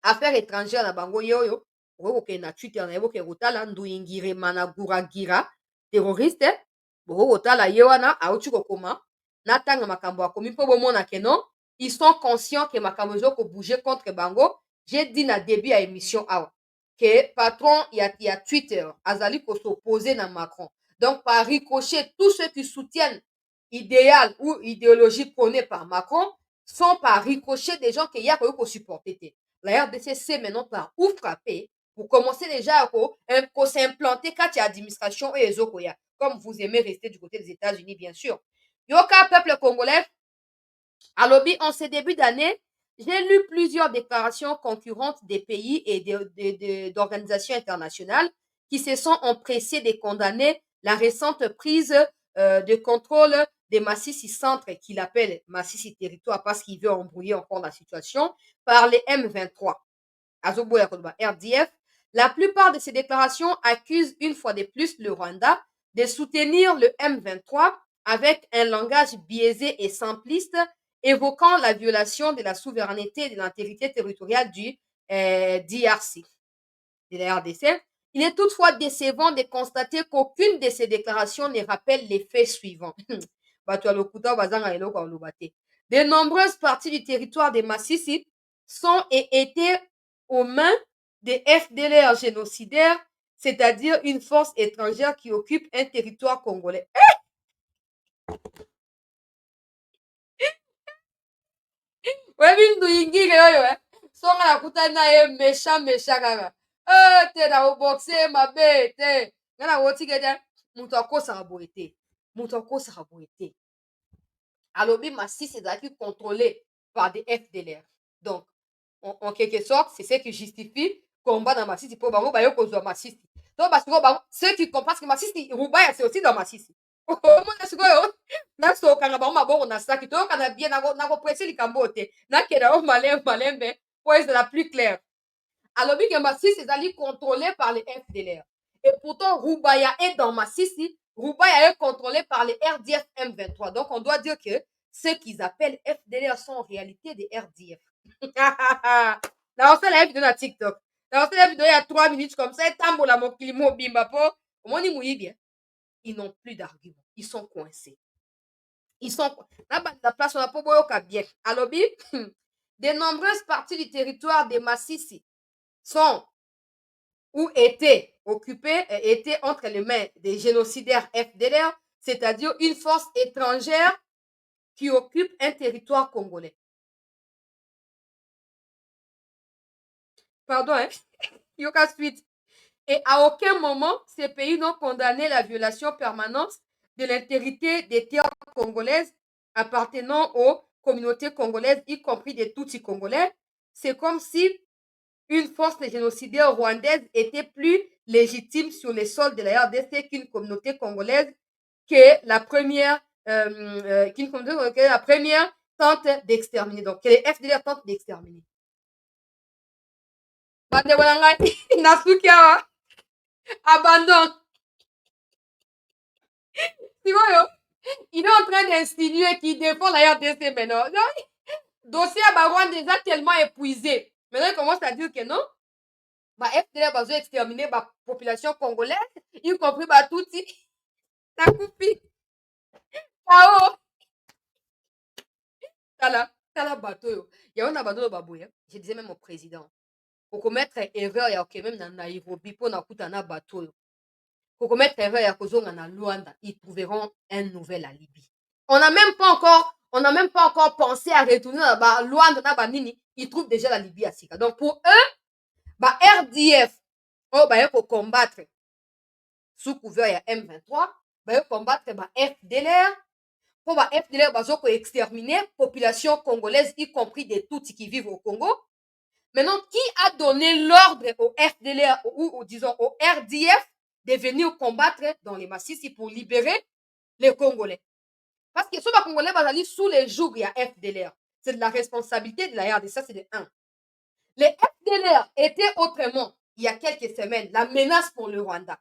S1: Affaires étrangères na bango yoyo, oyo na Twitter na eboke rotala Nduyingire Managuragira, terroriste, boko rotala yewana, aouti kokoma, natanga makambo akomi po bomona ke non, ils sont conscients que makambo ko bouger contre bango. J'ai dit na début à émission awa. Que patron, il y a Twitter, azali ko s'opposer na Macron. Donc, par ricochet, tous ceux qui soutiennent idéal ou idéologie prônée par Macron sont par ricochet des gens qui y a ko supporter. La RDC sait maintenant par où frapper pour commencer déjà à s'implanter quand il y a administration et ezokoya. Comme vous aimez rester du côté des États-Unis, bien sûr. Yoka, peuple congolais, à lobby, en ce début d'année, j'ai lu plusieurs déclarations concurrentes des pays et d'organisations internationales qui se sont empressées de condamner la récente prise de contrôle des Massissi Centre, qu'il appelle Massissi Territoire parce qu'il veut embrouiller encore la situation, par les M23. Azoboya Kodba, RDF. La plupart de ces déclarations accusent une fois de plus le Rwanda de soutenir le M23 avec un langage biaisé et simpliste évoquant la violation de la souveraineté et de l'intégrité territoriale du DRC, de la RDC. Il est toutefois décevant de constater qu'aucune de ces déclarations ne rappelle les faits suivants. De nombreuses parties du territoire des Massissi sont et étaient aux mains des FDLR génocidaires, c'est-à-dire une force étrangère qui occupe un territoire congolais. Webi Nduyingire oyo songa nakutani na ye méchant kaka te na oboxe mabe te nga na wotike te moto akosaka boye te alobi Masisi ezalaki contrôlé par des FDLR. Donc en quelque sorte c'est ce qui justifie combat dans Masisi mpo bango baye kozwa Masisi to basiko bango ceux qui comprennent que Masisi Rubaya c'est aussi dans Masisi omona sikoyo nasokanga bango maboko na saki toyokana bien nakopresse likambo te nakenda o malembe po ezala plus clair alobi ke Masisi ezali contrôlé par les FDLR et pourtant Rubaya est dans Masisi. Rubaya est contrôlé par les RDF M23. Donc on doit dire que ceux qu'ils appellent FDLR sont en réalité des RDF. Dans la vidéo sur TikTok, dans la vidéo il y a 3 minutes comme ça, tambola mon kilimo bimba po, omoni mouyi bien. Ils n'ont plus d'arguments. Ils sont coincés. Ils sont là la place on a pas boyo ka bien. Alobi, de nombreuses parties du territoire des Massissi sont ou étaient occupées et étaient entre les mains des génocidaires FDLR, c'est-à-dire une force étrangère qui occupe un territoire congolais. Pardon, hein? Yoka suite. Et à aucun moment, ces pays n'ont condamné la violation permanente de l'intégrité des terres congolaises appartenant aux communautés congolaises, y compris des Tutsis congolais. C'est comme si une force de génocidaires rwandaise était plus légitime sur les sols de la RDC qu'une communauté congolaise que la première tente d'exterminer. Donc, que les FDLR tentent d'exterminer. Abandon. Il est en train d'insinuer qu'il défend la RDC maintenant. Le dossier à Rwanda est déjà tellement épuisé. Maintenant, il commence à dire que non. FDLR va exterminer la population congolaise, y compris Tutsi. La coupi. Tao. Tala bateau. Il y a un bateau de babouille. Je disais même au président. pour commettre erreur ya ok même na Nairobi pour na kutana bateau pour commettre erreur ya kozonga na Luanda, ils trouveront un nouvel alibi. On n'a même pas encore pensé à retourner dans Luanda na banini, ils trouvent déjà l'alibi à Sika. Donc pour eux, RDF pour combattre sous couvert ya M23, pour combattre FDLR. Pour FDLR pour exterminer population congolaise, y compris des Tutsis qui vivent au Congo. Maintenant, qui a donné l'ordre au FDLR ou disons au RDF de venir combattre dans les massifs pour libérer les Congolais? Parce que ceux Congolais basali sous les jours il y a FDLR. C'est de la responsabilité de la RDC, ça c'est de 1. Les FDLR étaient autrement, il y a quelques semaines, la menace pour le Rwanda.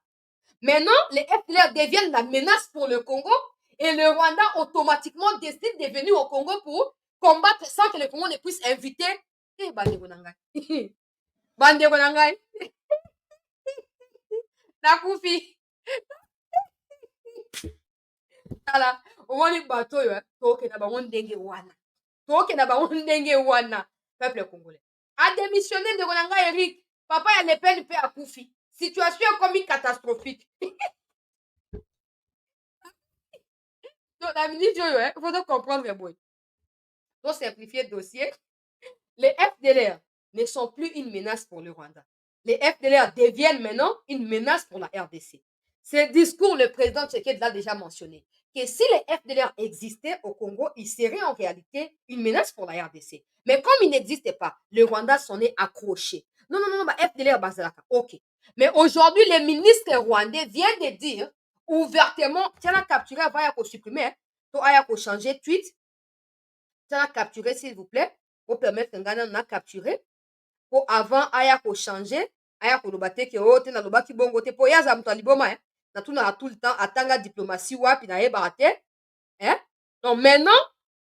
S1: Maintenant, les FDLR deviennent la menace pour le Congo et le Rwanda automatiquement décide de venir au Congo pour combattre sans que le Congo ne puisse inviter bandeko na ngai. Bandeko na ngai. Nakufi. Tala, omoni bato oyo, toke na bango ndenge wana. Toke na bango ndenge wana. Peuple congolais. A démissionné ndeko na ngai Eric. Papa ya Le Pen pe akufi. Situation comme catastrophique. Donc, la ministre, il faut comprendre le bruit. Pour simplifier le dossier, les FDLR ne sont plus une menace pour le Rwanda. Les FDLR deviennent maintenant une menace pour la RDC. Ce discours, le président Tshisekedi l'a déjà mentionné, que si les FDLR existaient au Congo, ils seraient en réalité une menace pour la RDC. Mais comme ils n'existaient pas, le Rwanda s'en est accroché. Non, FDLR Bazalaka, ok. Mais aujourd'hui, les ministres rwandais viennent de dire ouvertement, tiens à capturer avant à supprimer, toi à changer tweet, tiens à capturer s'il vous plaît, pour permettre un Ghana à capturer, pour avant à changer, à lobate que oh te na lobaki bongo te pour yaza mto liboma na tout le temps atanga diplomatie wapi na ebate donc maintenant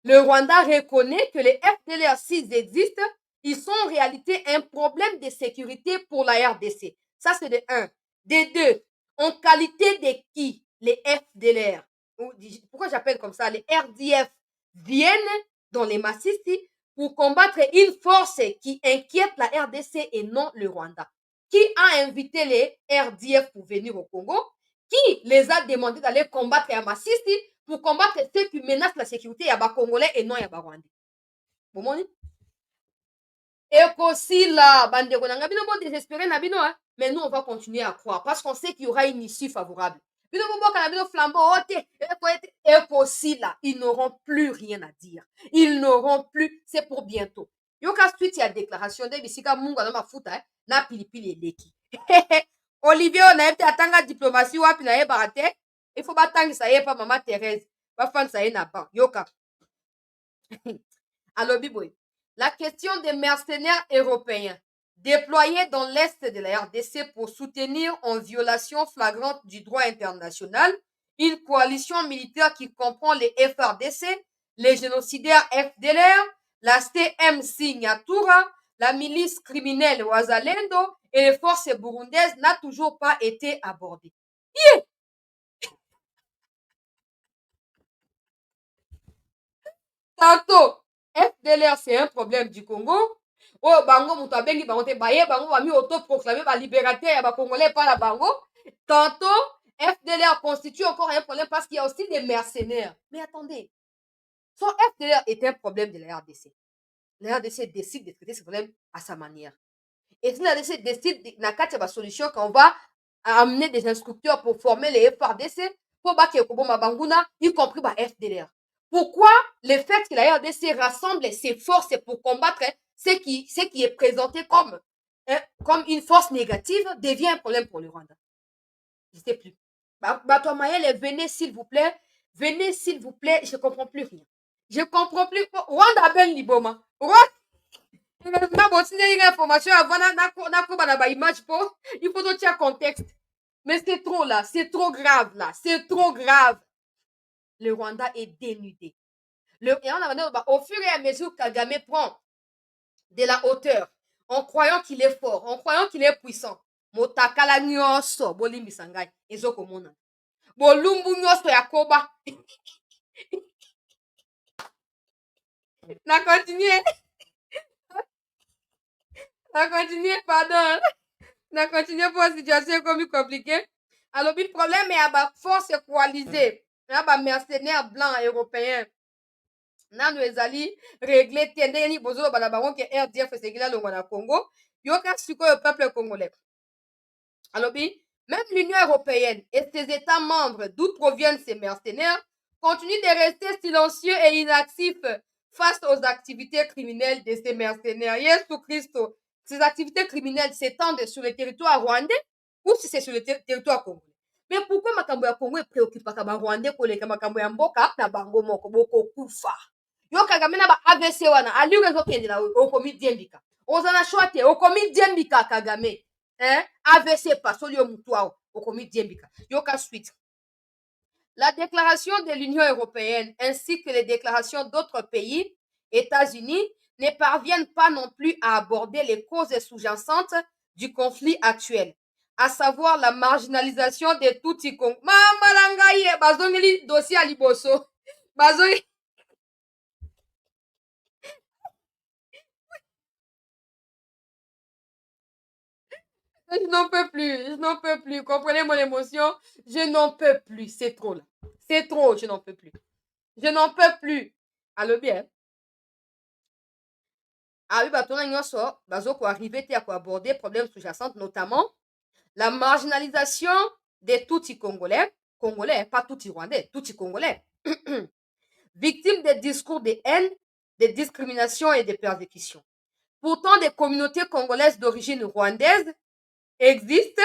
S1: le Rwanda reconnaît que les FDLR s'ils existent, ils sont en réalité un problème de sécurité pour la RDC. Ça c'est de 1. De 2, en qualité de qui les FDLR, pourquoi j'appelle comme ça, les RDF viennent dans les massifs pour combattre une force qui inquiète la RDC et non le Rwanda. Qui a invité les RDF pour venir au Congo? Qui les a demandé d'aller combattre les massistes pour combattre ceux qui menacent la sécurité Yaba Congolais et non Yaba Rwandais? Et aussi là, bandeko nanga bino bon désespéré na bino mais nous on va continuer à croire parce qu'on sait qu'il y aura une issue favorable. Bino bon kana bino flambeau et aussi là, ils n'auront plus rien à dire. Ils n'auront plus, c'est pour bientôt. Yoka suite ya déclaration de bisika mungu na mafuta na pilipili eleki. Olivier on a été atanga diplomatie wapi na yeba te. Il faut batangisa yepa mama Thérèse. Ba fansa ye na ban. Yoka. Alors biboy. La question des mercenaires européens déployés dans l'est de la RDC pour soutenir en violation flagrante du droit international une coalition militaire qui comprend les FRDC, les génocidaires FDLR, la CMC Nyatura, la milice criminelle Wazalendo et les forces burundaises n'a toujours pas été abordée. Yeah! Tantôt, FDLR, c'est un problème du Congo. Oh, bango, mutabengi, bango, te baye, bango, va mi auto-proclamer, va libérateur, ya ba Congolais, pas la bango. Tantôt, FDLR constitue encore un problème parce qu'il y a aussi des mercenaires. Mais attendez, son FDLR est un problème de la RDC. La RDC décide de traiter ce problème à sa manière. Et si la RDC décide, na quatre ba solution qu'on va amener des instructeurs pour former les FRDC, pour baquer Koboma Banguna, y compris ba FDLR. Pourquoi le fait que la RDC rassemble ses forces pour combattre ce qui est présenté comme une force négative devient un problème pour le Rwanda? Je ne sais plus. Bato Mayele, venez s'il vous plaît, je ne comprends plus rien. Je ne comprends plus. Rwanda ben liboma. Information avant image pour il faut donner un contexte. Mais c'est trop là, c'est trop grave là, c'est trop grave. Le Rwanda est dénudé. Et au fur et à mesure que Kagame prend de la hauteur, en croyant qu'il est fort, en croyant qu'il est puissant, motakala nyonso bolimbi sangai ezokomona. Bolumbu nyonso ya koba. Na continuer. On continue, pardon. On continue pour une situation comme compliquée. Alors, le problème est à la force coalisée. À la mercenaires blancs européens. Nano ezali régler tende ni bozolo bala bango ke RDF sekila longo na Congo. Yoka suko le peuple congolais. Alors, même l'Union européenne et ses États membres, d'où proviennent ces mercenaires, continuent de rester silencieux et inactifs face aux activités criminelles de ces mercenaires. Yesu Christo, ces activités criminelles s'étendent sur le territoire rwandais ou si c'est sur le territoire congolais. Mais pourquoi makambo ya Congo est préoccupé par Rwandais koleka makambo ya mboka na bango moko boko kufa? Yo Kagame na ba AVC wana ali rezo kende na okomi diembika. Ozana shwate okomi diembika Kagame. AVC pas solio mutuao okomi diembika. Yoka suite. La déclaration de l'Union européenne ainsi que les déclarations d'autres pays, États-Unis, ne parviennent pas non plus à aborder les causes sous-jacentes du conflit actuel, à savoir la marginalisation des Tutsi Congo. Mamanangaye, bazongeli dossier à liboso. Bazongeli. Je n'en peux plus, je n'en peux plus. Comprenez mon émotion? Je n'en peux plus. C'est trop là. C'est trop, je n'en peux plus. Je n'en peux plus. Allô bien. Ah oui, bateau nyonso, bazo ko arriver à aborder problèmes sous-jacents, notamment la marginalisation des Tutsi congolais, pas Tutsi rwandais, Tutsi congolais, victimes des discours de haine, de discrimination et de persécutions. Pourtant, des communautés congolaises d'origine rwandaise existent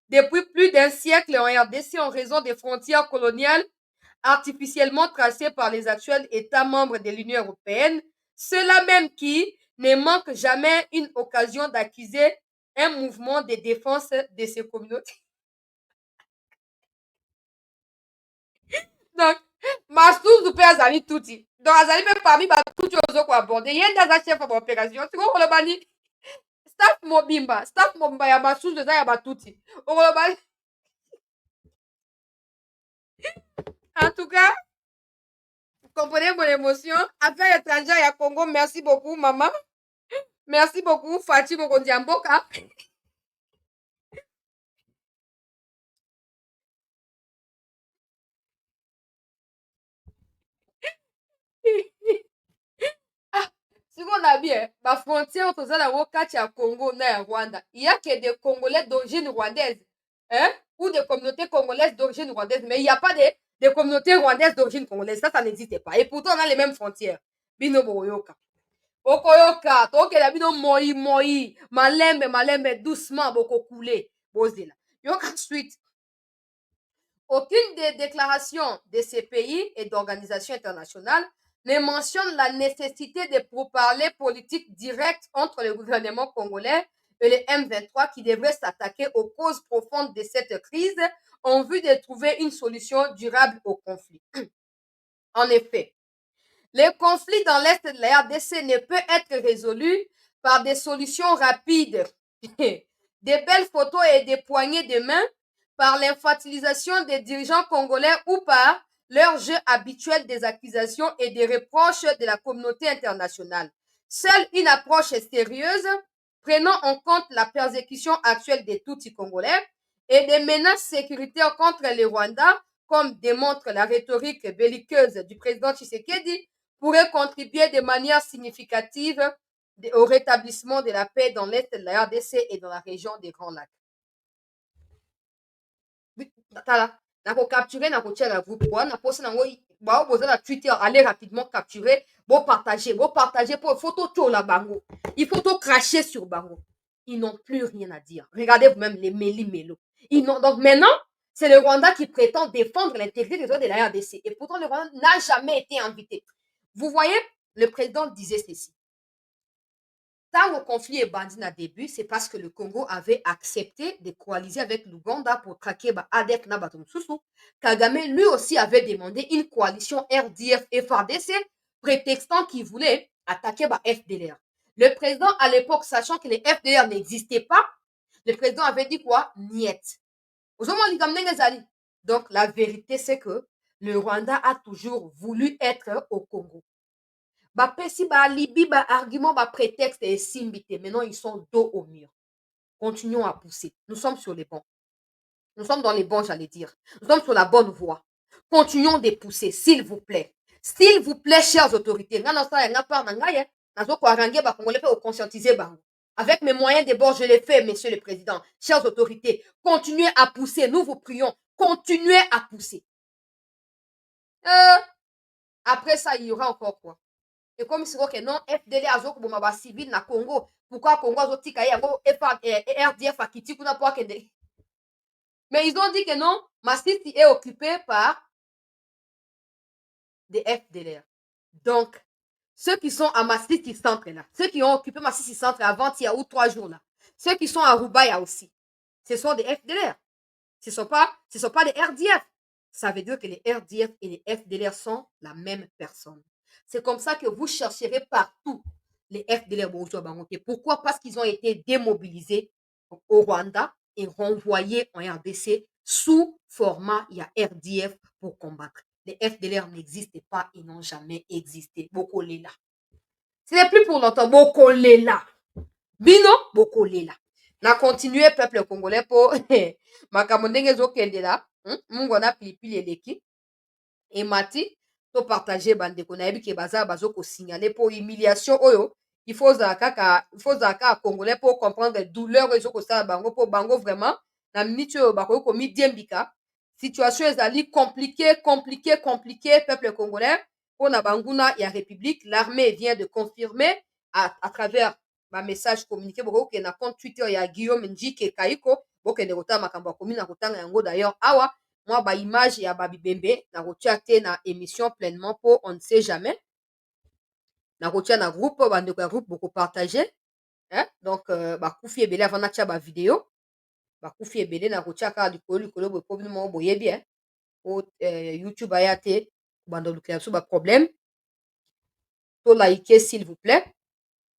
S1: depuis plus d'un siècle en RDC en raison des frontières coloniales artificiellement tracées par les actuels États membres de l'Union européenne, ceux-là même qui ne manquent jamais une occasion d'accuser un mouvement de défense de ces communautés. Donc, Massouz pe azali touti. Donc, azali même parmi touti ozo ko aborder. Yenda za chef d'opération. Tu comprends le bani? Staff mobimba ya Massouz za ya batuti. Okolo. En tout cas, vous comprenez mon émotion. Affaires étrangères à Congo, merci beaucoup, maman. Merci beaucoup, Fatih Mokondiamboka. Si on a bien, ma frontière entre la Wokati à Congo et Rwanda, il y a que des Congolais d'origine rwandaise, ou des communautés congolaises d'origine rwandaise, mais il n'y a pas des communautés rwandaises d'origine congolaise. Ça n'existe pas. Et pourtant, on a les mêmes frontières. Bino Boyoka. Okoyoka, toke la bino moi, malembe, doucement, boko coulé. Bozela. Yoka suite. Aucune des déclarations de ces pays et d'organisations internationales ne mentionne la nécessité de pourparlers politiques directs entre le gouvernement congolais et le M23 qui devraient s'attaquer aux causes profondes de cette crise en vue de trouver une solution durable au conflit. En effet, le conflit dans l'Est de la RDC ne peut être résolu par des solutions rapides, des belles photos et des poignées de main, par l'infantilisation des dirigeants congolais ou par leur jeu habituel des accusations et des reproches de la communauté internationale. Seule une approche sérieuse, prenant en compte la persécution actuelle des Tutsis congolais et des menaces sécuritaires contre le Rwanda, comme démontre la rhétorique belliqueuse du président Tshisekedi, pourrait contribuer de manière significative au rétablissement de la paix dans l'Est de la RDC et dans la région des Grands Lacs. Tala, nako capturer, nako tia la groupe quoi, na poste nango, ba oboza na Twitter, allez rapidement capturer, bon partager pour photo tout la bango. Il faut tout cracher sur bango. Ils n'ont plus rien à dire. Regardez vous-même les méli-mélo. Donc maintenant, c'est le Rwanda qui prétend défendre l'intégrité des droits de la RDC. Et pourtant, le Rwanda n'a jamais été invité. Vous voyez, le président disait ceci. Tant le conflit est bandit à début, c'est parce que le Congo avait accepté de coaliser avec l'Ouganda pour traquer ADF Nabatumsusu. Kagame, lui aussi, avait demandé une coalition RDF-FARDC, prétextant qu'il voulait attaquer FDLR. Le président, à l'époque, sachant que les FDLR n'existaient pas, le président avait dit quoi? Niet. Donc, la vérité, c'est que le Rwanda a toujours voulu être au Congo. Bapesi, ba alibi, ba argument, ba prétexte et simbité. Maintenant, ils sont dos au mur. Continuons à pousser. Nous sommes sur les bons. Nous sommes dans les bons, j'allais dire. Nous sommes sur la bonne voie. Continuons de pousser, s'il vous plaît. S'il vous plaît, chères autorités. Avec mes moyens de bord, je l'ai fait, monsieur le président. Chères autorités, continuez à pousser. Nous vous prions. Continuez à pousser. Après ça, il y aura encore quoi? Et comme c'est que non, FDL a zoko bomba civil na Congo. Pourquoi Congo a zotika yango RDF a kiti kuna pour kende. Mais ils ont dit que non, Masisi est occupé par des FDLR. Donc, ceux qui sont à Masisi Centre là, ceux qui ont occupé Masisi Centre avant-hier ou 3 jours là, ceux qui sont à Rubaya aussi, ce sont des FDLR. Ce sont pas des RDF. Ça veut dire que les RDF et les FDLR sont la même personne. C'est comme ça que vous chercherez partout les FDLR. Pourquoi? Parce qu'ils ont été démobilisés au Rwanda et renvoyés en RDC sous format, il y a RDF pour combattre. Les FDLR n'existent pas et n'ont jamais existé. Bokolela. Ce n'est plus pour longtemps. Bokolela. Bino, Bokolela. Na continuer peuple congolais pour makamondenge zokende la. Mungu na pilipili eleki. Et mati, to partager bandeko na yebi ke baza bazo ko signaler pour humiliation oyo. Il faut zaka congolais pour comprendre douleur ezo ko sala bango pour bango vraiment na minute oyo bako ko mi diembika. Situation ezali compliquée peuple congolais pour na banguna ya république. L'armée vient de confirmer à travers ma message communiqué boko ke na compte Twitter ya Guillaume Njike Kaiko boko ne kota makambo komi na kotanga yango d'ailleurs awa moi ba image ya babibembe na kotia te na émission pleinement pour on ne sait jamais na kotia na groupe bandeko ya groupe boko partager hein donc ba kufi ebele avant na tia ba vidéo ba kufi ebele na kotia ka likolo bo problème mo boyebi hein au YouTube aya te bando lukela so ba problème to liker s'il vous plaît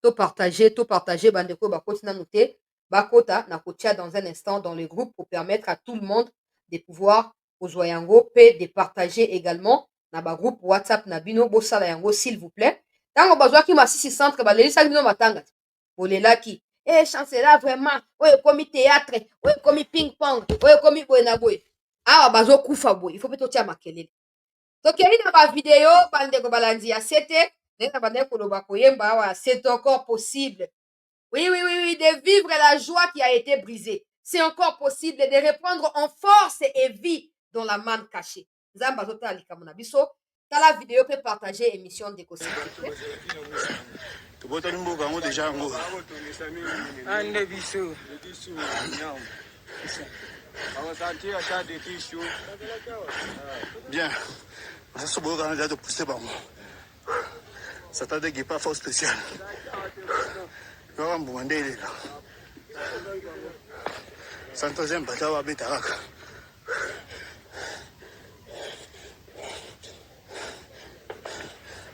S1: to partager bandeko ba kotina noter ba kota na kotia dans un instant dans le groupe pour permettre à tout le monde de pouvoir kozwa yango pe de partager également na ba groupe WhatsApp na bino bo sala yango s'il vous plaît. Tango bazwaki Masisi Centre ba lelisa bino matanga. Bolelaki chancela vraiment oyo komi théâtre oyo komi ping pong oyo komi boye na boye. Awa bazo kufa boye. Il faut peut tia makelele. Donc il y a ba vidéo bandeko balandi ya sete nena bandeko loba koyemba awa c'est encore possible. Oui, de vivre la joie qui a été brisée. C'est encore possible de reprendre en force et vie dans la manne cachée. Zamba zota likamona biso. La vidéo peut partager émission de Kosi.
S2: Bien. Ça se voit de pousser par moi. Ça t'a dit pas force spéciale. Santozen batawa betaraka.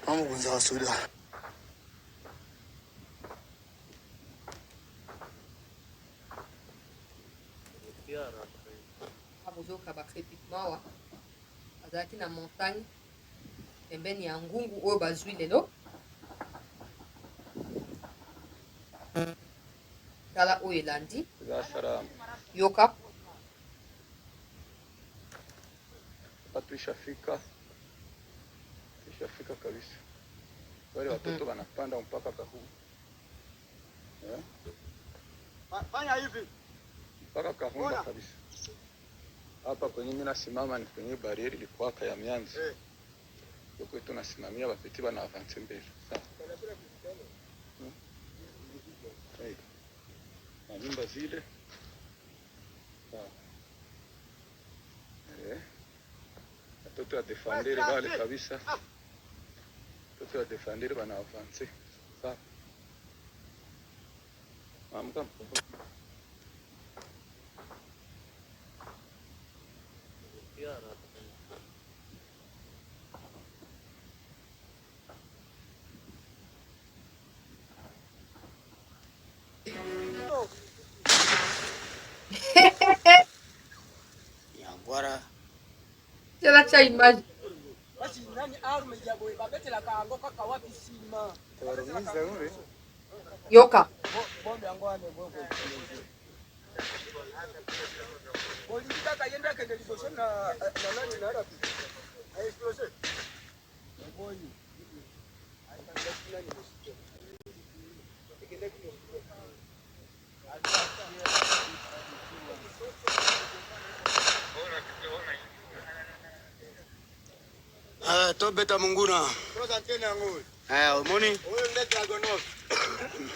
S2: Maman kunza soda.
S1: Abozoka ba crépitement wa. Azaki na montagne. Pembeni ya ngungu oyo bazwi lelo. Tala oyo elandi yoka
S7: tushafika kabisa. Wale watoto wanapanda mpaka Kahungu.
S2: Fanya hivi
S7: mpaka Kahungu kabisa. Hapa kwenye mimi nasimama ni kwenye barieri ilikuwa ya mianzi. Huko tunasimamia wapiti bana avance mbele. Sawa. Na nyumba zile. Sawa. Watoto wa defendere wale kabisa. Watoto wa defendere bana avance. Sawa. Amka.
S1: C'est la image. Yoka.
S14: Tobeta Munguna. Omoni.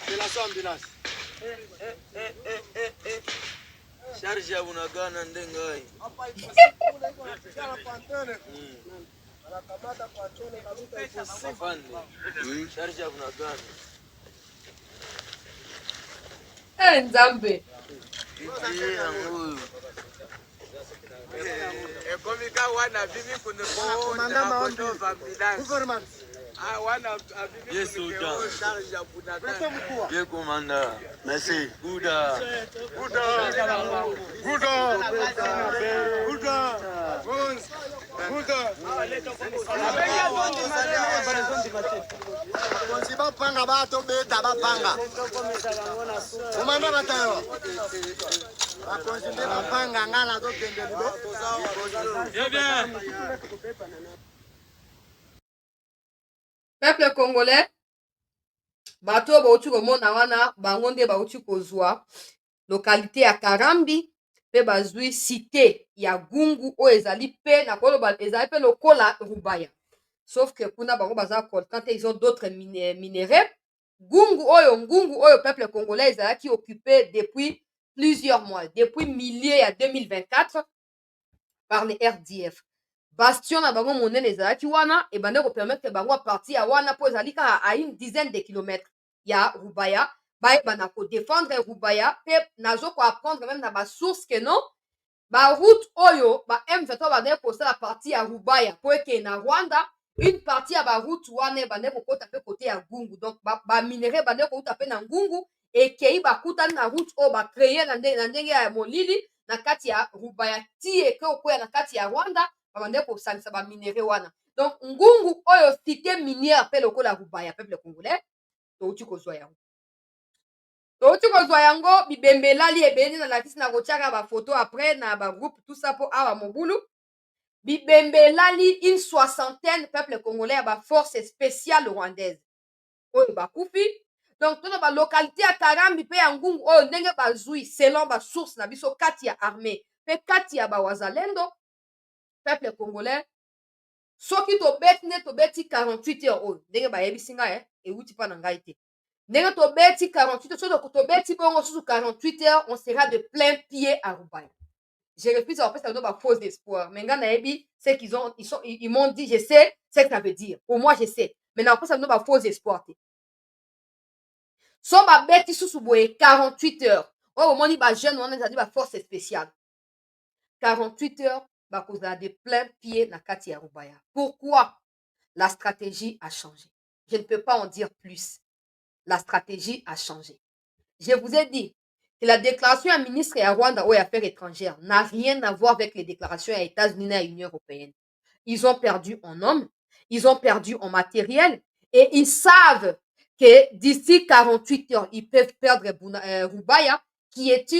S14: C'est la ambulance. Charge ya unagana ndengai. Charge ya unagana.
S1: Nzambe.
S14: Komika wana bibi kuna government. Yes, Bien, commandant. Merci. Bouddha. Bapanga bato beta bapanga. Komanda batayo. Bakonzinde bapanga ngala to kende libo. Bien.
S1: Peuple congolais, bato bauti komona wana bango nde bauti kozwa localité ya Karambi pe bazwi cité ya Gungu oyo ezali pe na koloba ezali pe lokola Rubaya. Sauf que kuna bango baza quand ils ont d'autres minéraux. Ngungu oyo peuple congolais ezalaki occupé depuis plusieurs mois, depuis milieu ya 2024 par les RDF. Bastion na bango monene ezalaki wana et bande ko permettre bango a partir ya wana po ezali ka à une dizaine de kilomètres ya Rubaya ba bana ko défendre Rubaya pe nazo ko apprendre même na ba source que non ba route oyo ba M23 bande ko la partie ya Rubaya po ke na Rwanda une partie ya ba route wana bande ko kota pe côté ya Gungu donc ba minerai bande ko taper na Ngungu et kei ba kuta na route o ba créer na ndenge ya Molili na kati ya Rubaya ti e ko na kati ya Rwanda bande ko sanisa ba minerai wana. Donc Ngungu oyo cité minière pe lokola Rubaya peuple congolais touti kozwa yango. Touti kozwa yango bibembelali ebeni na lakisi na kotiaka ba photo après na ba groupe tout ça pour awa mobulu. Bibembelali une soixantaine peuple congolais ya ba force spéciale rwandaise. Oyo ba kufi. Donc tona ba localité ya Karambi pe ya Ngungu oyo ndenge bazui selon ba source na biso kati ya armée pe kati ya ba wazalendo peuple congolais soki tobeti nde tobeti 48 heures oyo ndenge bayebisi ngai euti mpa na ngai te ndenge tobeti 48 heures soki tobeti bongo susu 48 heures on sera de plein pied à Rubaya. Je refuse à faire ça faux espoir mais ngai nayebi ce ils m'ont dit je sais ce que ça veut dire pour moi je sais mais na ça ba faux espoir te so babeti susu boye 48 heures oyo omoni ba jeune wana ezali ba force spéciale 48 heures bakozala de plein pied na kati ya Rubaya. Pourquoi? La stratégie a changé. Je ne peux pas en dire plus. La stratégie a changé. Je vous ai dit que la déclaration du ministre ya Rwanda aux Affaires étrangères n'a rien à voir avec les déclarations des États-Unis et de l'Union européenne. Ils ont perdu en hommes, ils ont perdu en matériel et ils savent que d'ici 48 heures, ils peuvent perdre Rubaya qui est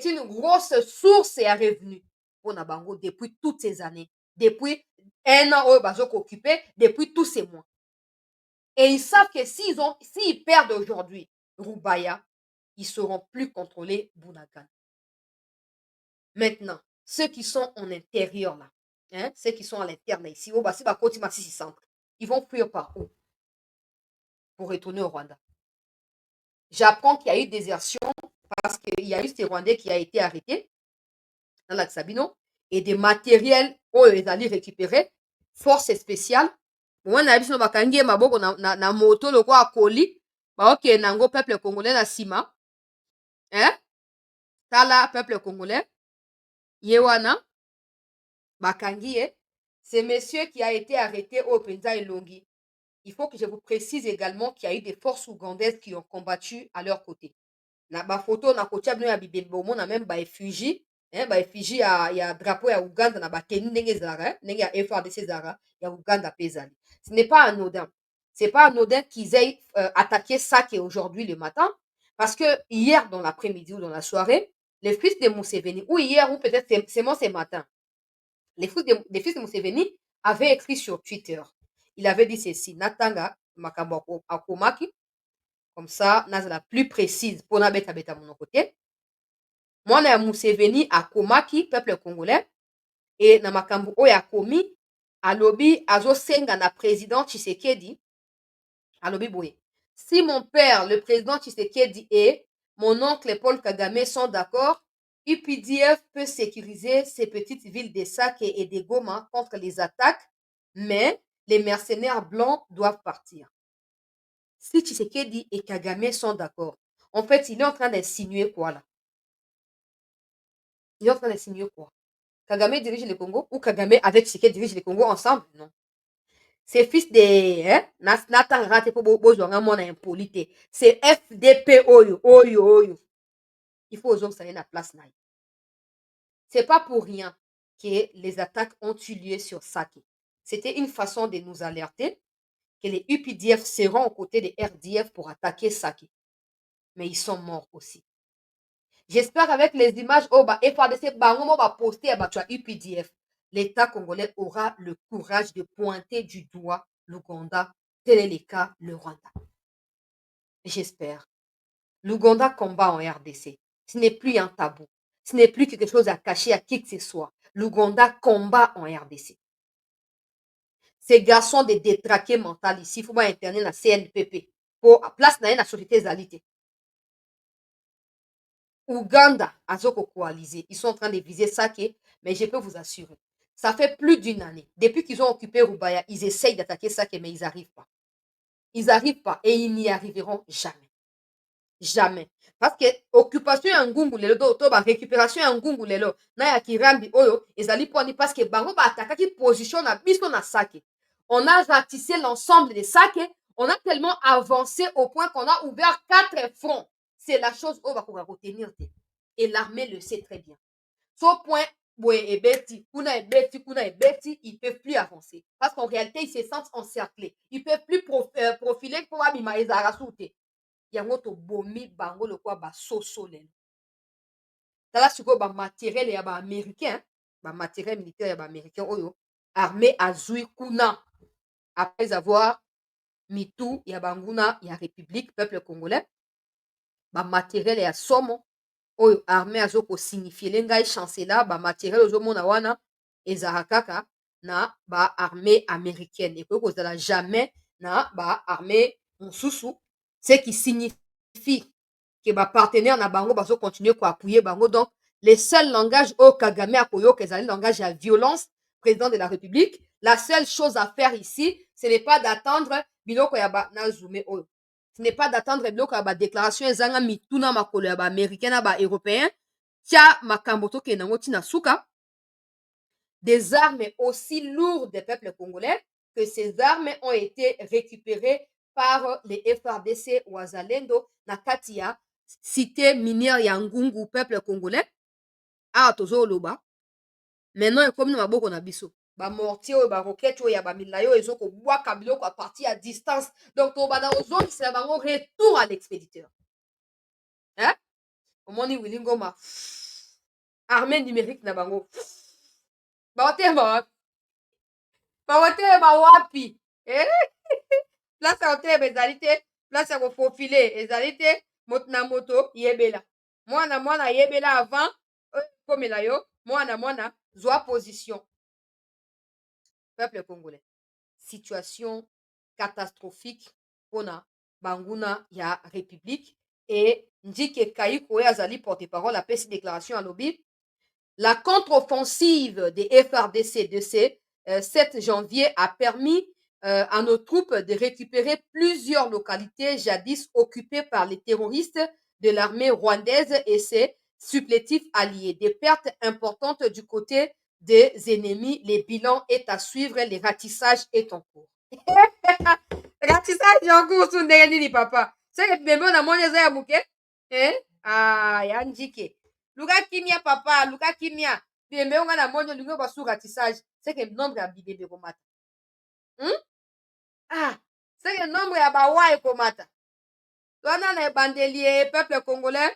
S1: une grosse source à revenus. Bango depuis toutes ces années, depuis un an où ils sont occupés, depuis tous ces mois. Et ils savent que s'ils perdent aujourd'hui Rubaya, ils ne seront plus contrôlés Bunagana. Maintenant, ceux qui sont en intérieur là, hein, ceux qui sont à l'interne ici, ils vont fuir par où? Pour retourner au Rwanda. J'apprends qu'il y a eu désertion parce qu'il y a eu ces Rwandais qui a été arrêté dans la Sabino et des matériels où ils allaient récupérer force spéciale moi na biso bakangi maboko na moto loko akoli ok nango peuple congolais na sima hein tala peuple congolais yewana bakangi c'est monsieur qui a été arrêté au Penza Elongi. Il faut que je vous précise également qu'il y a eu des forces ougandaises qui ont combattu à leur côté. Na ba photo na kotia bino ya bibembo na même ba effugie effigie ya drapeau ya Uganda na bateni ndenge ezalaka ndenge ya FRDC ezalaka ya Uganda mpe ezali. Ce n'est pas anodin. C'est pas anodin qu'ils aient attaqué Sake aujourd'hui le matin, parce que hier dans l'après-midi ou dans la soirée, les fils de Museveni, ou hier ou peut-être seulement ce matin, les fils de Museveni avaient écrit sur Twitter. Il avait dit ceci: Natanga makambo akomaki, comme ça nazala plus précise pour na beta beta mon côté. Mwana ya Museveni akomaki peuple congolais et na makambo oyo akomi alobi azosenga na président Tshisekedi alobi boye: si mon père le président Tshisekedi et mon oncle Paul Kagame sont d'accord, UPDF peut sécuriser ces petites villes de Sake et de Goma contre les attaques, mais les mercenaires blancs doivent partir. Si Tshisekedi et Kagame sont d'accord, en fait, il est en train d'insinuer quoi là? Il est en train d'insinuer quoi? Kagame dirige le Congo ou Kagame avec Tshisekedi dirige le Congo ensemble? Non. Ces fils de Nathan Rate pour Bozonga mon impolité. C'est FDP Oyo. Il faut aux hommes ça y est la place là. C'est pas pour rien que les attaques ont eu lieu sur Sake. C'était une façon de nous alerter que les UPDF seront aux côtés des RDF pour attaquer Sake. Mais ils sont morts aussi. J'espère avec les images FARDC bango va poster à UPDF, l'État congolais aura le courage de pointer du doigt l'Ouganda, tel est le cas le Rwanda. J'espère. L'Ouganda combat en RDC. Ce n'est plus un tabou. Ce n'est plus quelque chose à cacher à qui que ce soit. L'Ouganda combat en RDC. Ces garçons de détraqués mentaux ici, il faut pas interner la CNPP. Pour place dans la société zalité. Ouganda, Azoko coalisé. Ils sont en train de viser Sake, mais je peux vous assurer, ça fait plus d'une année. Depuis qu'ils ont occupé Rubaya, ils essayent d'attaquer Sake, mais ils n'arrivent pas. Ils n'arrivent pas et ils n'y arriveront jamais. Jamais. Parce que occupation ya ngungu lelo to ba récupération ya ngungu lelo na ya Kirambi oyo ezali poni parce que bango ba attaquer position na biso na Sake. On a ratissé l'ensemble de Sake, on a tellement avancé au point qu'on a ouvert 4 fronts. C'est la chose où on va retenir. Et l'armée le sait très bien. Sauf point, ils ne peuvent plus avancer. Parce qu'en réalité, ils se sentent encerclés. Ils ne peuvent plus profiler pour abima les arasouté. Yango to bomi bango le quoi ba soso lelo. Tala siko ba matériel ya ba américain, ba matériel militaire ya ba américain oyo, armée azui kuna. Après avoir mis tout ya banguna ya République, peuple congolais, ba matériel ya somo oyo armée azoko signifier lengai chancela ba matériel ozomona wana ezakaka na ba armée américaine et que ça jamais na ba armée mususu, ce qui signifie que ba partenaire na bango bazo continuer ko appuyer bango. Donc le seul langage au Kagame akoyo que le langage à violence, président de la République, la seule chose à faire ici, ce n'est pas d'attendre biloko ya ba na zoomé oyo. Ce n'est pas d'attendre biloko ya ba déclaration ezanga mituna makolo ya ba américain na ba européen tia makambo to kenango tina suka. Des armes aussi lourdes des peuples congolais, que ces armes ont été récupérées par les FRDC ou Azalendo na katia cité minière ya Ngungu, peuple congolais. Ah tozo loba. Maintenant comme na maboko na biso. Ba mortier ou ba roquette ou ya ba milayo ezoko bwaka biloko à partir à distance. Donc to bana ozoni c'est la retour à l'expéditeur. Hein? Au moni Willingoma. Armée numérique na bango. Bawatema wapi? Place à hôtel ezalité, place à profiler ezalité, motna moto yebela. Mwana yebela avant comme la yo, mwana zwa position. Peuple congolais. Situation catastrophique pona banguna ya République et Ndike Kayiko azali porte-parole a fait déclaration à lobby. La contre-offensive des FRDC de ce 7 janvier a permis à nos troupes de récupérer plusieurs localités jadis occupées par les terroristes de l'armée rwandaise et ses supplétifs alliés. Des pertes importantes du côté des ennemis. Les bilans est à suivre. Les ratissages est en cours. Ratissage en cours, Sundeni papa. C'est que bébé on a mon ya mouke. Ah, Yandike. Luka kimia papa, Luka kimia. Bimbe on a monyo lungo basu ratissage. C'est que nombre ya bibebe komata. Ah, c'est que nombre ya bawa komata. Twana na bandeli peuple congolais.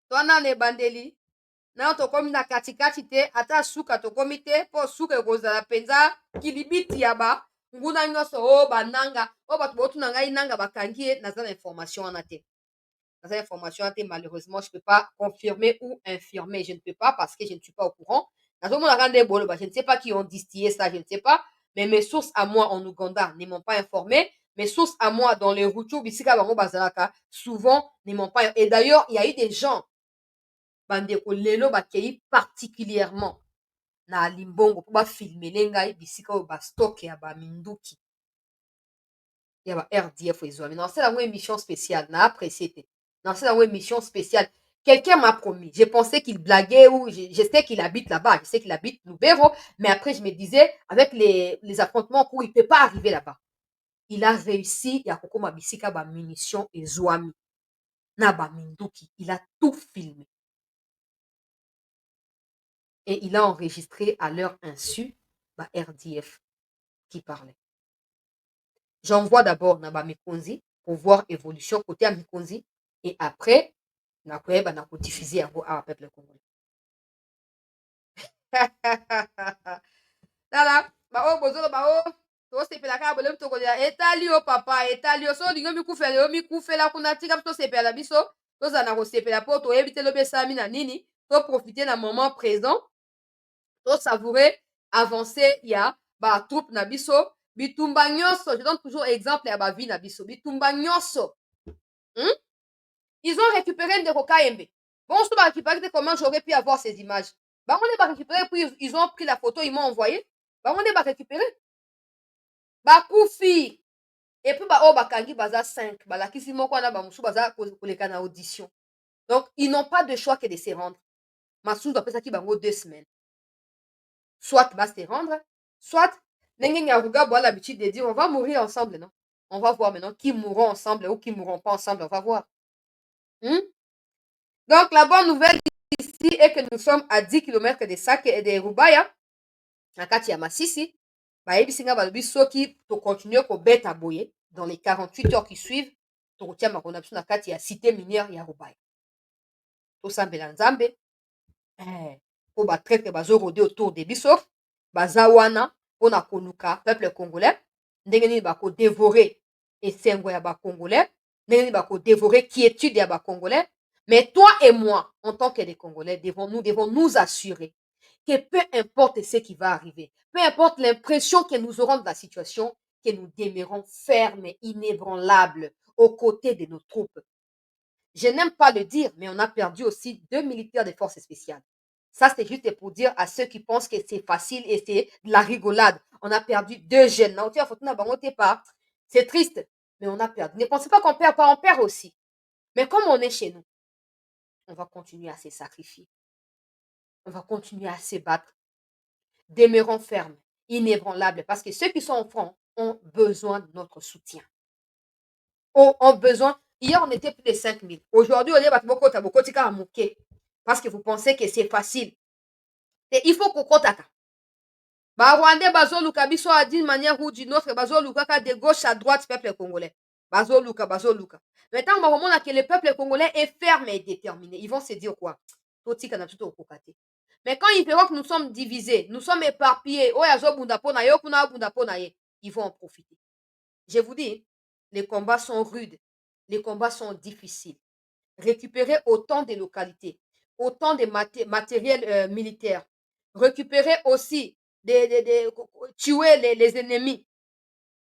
S1: Twana na bandeli. Na tokomi na katikati te ata suka tokomi te po suka ekozala penza kilibiti ya ba nguna nyonso o bananga o bato botuna ngai nanga bakangi ye naza na information wana te. Naza information te, malheureusement je peux pas confirmer ou infirmer, je ne peux pas parce que je ne suis pas au courant. Je ne sais pas qui ont distillé ça, je ne sais pas, mais mes sources à moi en Ouganda ne m'ont pas informé. Mes sources à moi dans les Ruchu bisika bango bazalaka souvent ne m'ont pas. Et d'ailleurs il y a eu des gens bandeko lelo bakei particulièrement na limbongo po bafilme lengai bisika oyo bastock ya baminduki ya ba RDF ezwami. Non, c'est la émission spéciale na apprécié te. Non, c'est la émission spéciale. Quelqu'un m'a promis. J'ai pensé qu'il blaguait ou je sais qu'il habite là-bas. Je sais qu'il habite Lubero. Mais après, je me disais, avec les affrontements en cours, il ne peut pas arriver là-bas. Il a réussi. Il y a Koko Mabisika, ba munitions et Zouami. Na ba Minduki. Il a tout filmé. Et il a enregistré à leur insu ba RDF qui parlait. J'envoie d'abord na ba Mikonzi pour voir évolution côté à Mikonzi. Et après, na diffuser à peuple congolais. Tala, ba o bozolo ba o to sepela ka bolem to kolia etali o papa etali o so lingo mi kufela kuna tika to sepela biso to zana ko sepela po to ebite lo besami na nini to profiter na moment présent to savourer avancer ya ba troupe na biso bitumba nyonso. Je donne toujours exemple ya ba vie na biso bitumba nyonso. Ils ont récupéré Ndeko Kayembe. Bon, je vais récupérer comment j'aurais pu avoir ces images. Bah, on est récupéré, puis ils ont pris la photo, ils m'ont envoyé. Bah, on est récupéré. Bah, Koufi. Et puis, bah, oh, bah, Kangi, baza 5. Bah, la Kisimo, quoi, ba Moussou, baza, pour les canaux audition. Donc, ils n'ont pas de choix que de se rendre. Massou, d'après ça, qui va 2 semaines. Soit, va se rendre, soit, Nengen Yaruga, a l'habitude de dire, on va mourir ensemble, non? On va voir maintenant qui mourront ensemble ou qui mourront pas ensemble, on va voir. Donc, la bonne nouvelle ici est que nous sommes à 10 km de Sake et de Rubaya. Na kati ya Masisi. Ba yebisinga balobi soki to continuer ko beta boye dans les 48 heures qui suivent. To kotia makona biso na kati ya cité minière ya Rubaya. To sambela nzambe. Po ba traite bazo rôder autour de biso. Baza wana pona koluka peuple congolais. Ndenge nini ba ko dévorer esengo ya ba congolais. Ndenge nini ba ko dévorer quiétude ya ba congolais. Mais toi et moi, en tant que des Congolais, nous devons nous assurer que peu importe ce qui va arriver, peu importe l'impression que nous aurons de la situation, que nous demeurons fermes et inébranlables aux côtés de nos troupes. Je n'aime pas le dire, mais on a perdu aussi 2 militaires des forces spéciales. Ça, c'est juste pour dire à ceux qui pensent que c'est facile et c'est de la rigolade. On a perdu 2 jeunes. C'est triste, mais on a perdu. Ne pensez pas qu'on perd pas, on perd aussi. Mais comme on est chez nous, on va continuer à se sacrifier. On va continuer à se battre. Demeurons fermes, inébranlables, parce que ceux qui sont en front ont besoin de notre soutien. Ont besoin. Hier, on était plus de 5000. Aujourd'hui, on est parce que vous pensez que c'est facile. Et il faut qu'on compte. Bah, Rwandais, Bazoluka, biso a d'une manière ou d'une autre, Bazoluka, de gauche à droite, peuple congolais. Bazoluka. Maintenant, on va que le peuple congolais est ferme et déterminé. Ils vont se dire quoi? Mais quand ils verront que nous sommes divisés, nous sommes éparpillés, ils vont en profiter. Je vous dis, les combats sont rudes, les combats sont difficiles. Récupérer autant de localités, autant de matériel militaire, récupérer aussi, tuer les ennemis,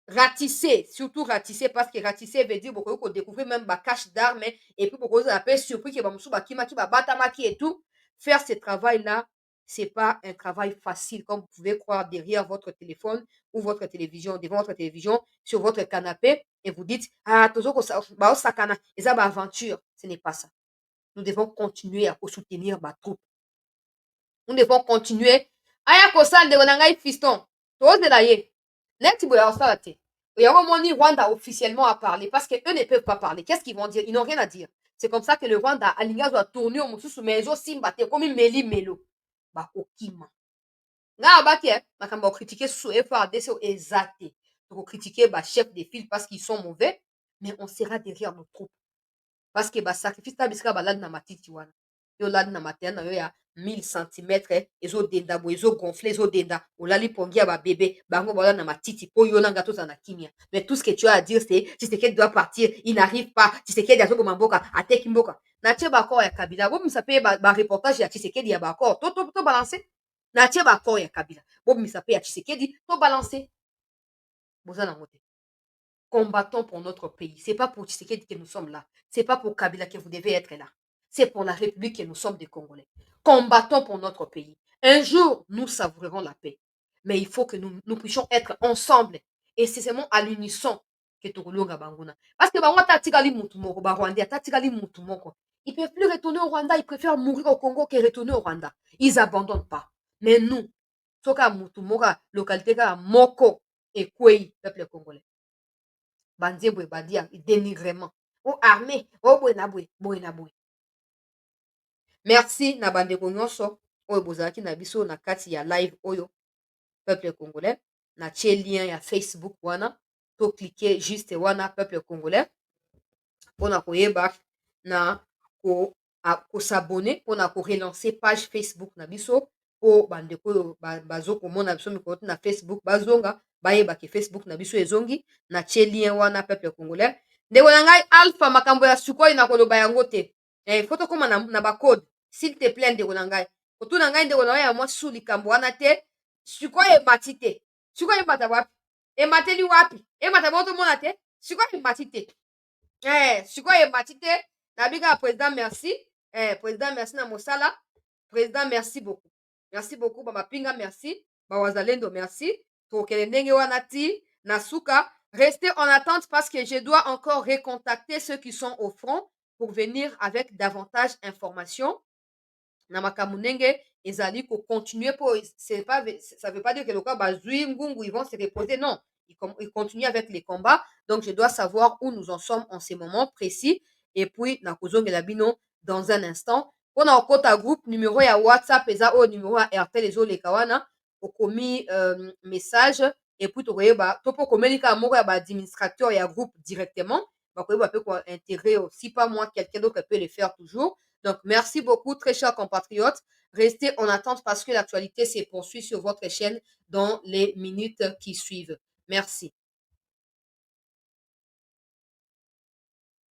S1: ratisser, surtout ratisser, parce que ratisser veut dire beaucoup qu'on découvre même ma cache d'armes et puis beaucoup appelle surpris que et tout. Faire ce travail-là, c'est pas un travail facile, comme vous pouvez croire derrière votre téléphone ou votre télévision, devant votre télévision, sur votre canapé, et vous dites, ah, sakana, et ça, aventure. Ce n'est pas ça. Nous devons continuer à soutenir ma troupe. Nous devons continuer. Aya kosa ndeko na ngai fiston. Tozela ye. Net boya osala te. Oya moni Rwanda officiellement à parler parce que eux ne peuvent pas parler. Qu'est-ce qu'ils vont dire? Ils n'ont rien à dire. C'est comme ça que le Rwanda alinga doit tourner au mususu mezo simbate comme meli melo. Ba okima. Nga abaki makamba critiquer sous FRDC exacté. Pour critiquer ba chef de file parce qu'ils sont mauvais, mais on sera derrière nos troupes. Parce que ba sacrifice ta bisika balad na matiti wana. Yo lad na matena yo ya 1000 cm ezo denda bo ezo gonfler ezo denda olali pongi ya ba bébé bango bala na matiti po yo nanga to na kimia. Mais tout ce que tu as à dire c'est Tshisekedi doit partir, il n'arrive pas. Tshisekedi azo ko mamboka ateki mboka. Na tie ba corps ya Kabila. Bo misape ba reportage ya Tshisekedi ya ba corps to balancer. Na tie ba corps ya Kabila. Bo misape ya Tshisekedi to balancer. Bozana moté. Combattons pour notre pays. C'est pas pour Tshisekedi que nous sommes là. C'est pas pour Kabila que vous devez être là. C'est pour la République que nous sommes des Congolais. Combattons pour notre pays. Un jour, nous savourerons la paix. Mais il faut que nous puissions être ensemble. Et c'est seulement à l'unisson que Tokolonga Banguna. Parce que Banguna Tatikali Moutumoko, Rwanda, Tatikali Moutumoko. Ils ne peuvent plus retourner au Rwanda. Ils préfèrent mourir au Congo que retourner au Rwanda. Ils n'abandonnent pas. Mais nous, Soka Moutumoka, localité Moko et Kwei, peuple congolais. Bandiebwe badia dénigrement. O armée, o boenabwe, boenabwe. Merci na bandeko nyonso oyo bozalaki na biso na kati ya live oyo peuple congolais na tie lien ya Facebook wana to cliquer juste wana peuple congolais pona koyeba na ko s'abonner pona ko relancer page Facebook na biso po bandeko oyo bazo komona biso mikolo na Facebook bazonga bayeba ke Facebook na biso ezongi na tie lien wana peuple congolais ndeko na ngai Alpha makambo ya sukoi na koloba yango te foto koma na ba code s'il te plaît ndeko na ngai foto na ngai ndeko na ya mwa su likambo wana te sukoi emati te sukoi emata wapi emateli wapi emata boto mona te sukoi emati te sukoi emati te na bika président merci président merci na mosala président merci beaucoup ba pinga merci ba wazalendo merci tokele ndenge wana ti na suka restez en attente parce que je dois encore recontacter ceux qui sont au front pour venir avec davantage d'informations. Namakamunenge, ezali ko continuer pour ça veut pas dire que le cas bazui ngungu ils vont se reposer, non, ils continuent avec les combats. Donc je dois savoir où nous en sommes en ces moments précis et puis nakozongela bino dans un instant. On a okota groupe numéro ya WhatsApp eza au numéro ya RTL ezo le kawana okomi message et puis tokoyeba topo komelika moko ya ba administrateur ya groupe directement bakoyeba pe ko intégrer aussi pas moi quelqu'un d'autre peut le faire toujours. Donc, merci beaucoup, très chers compatriotes. Restez en attente parce que l'actualité se poursuit sur votre chaîne dans les minutes qui suivent. Merci.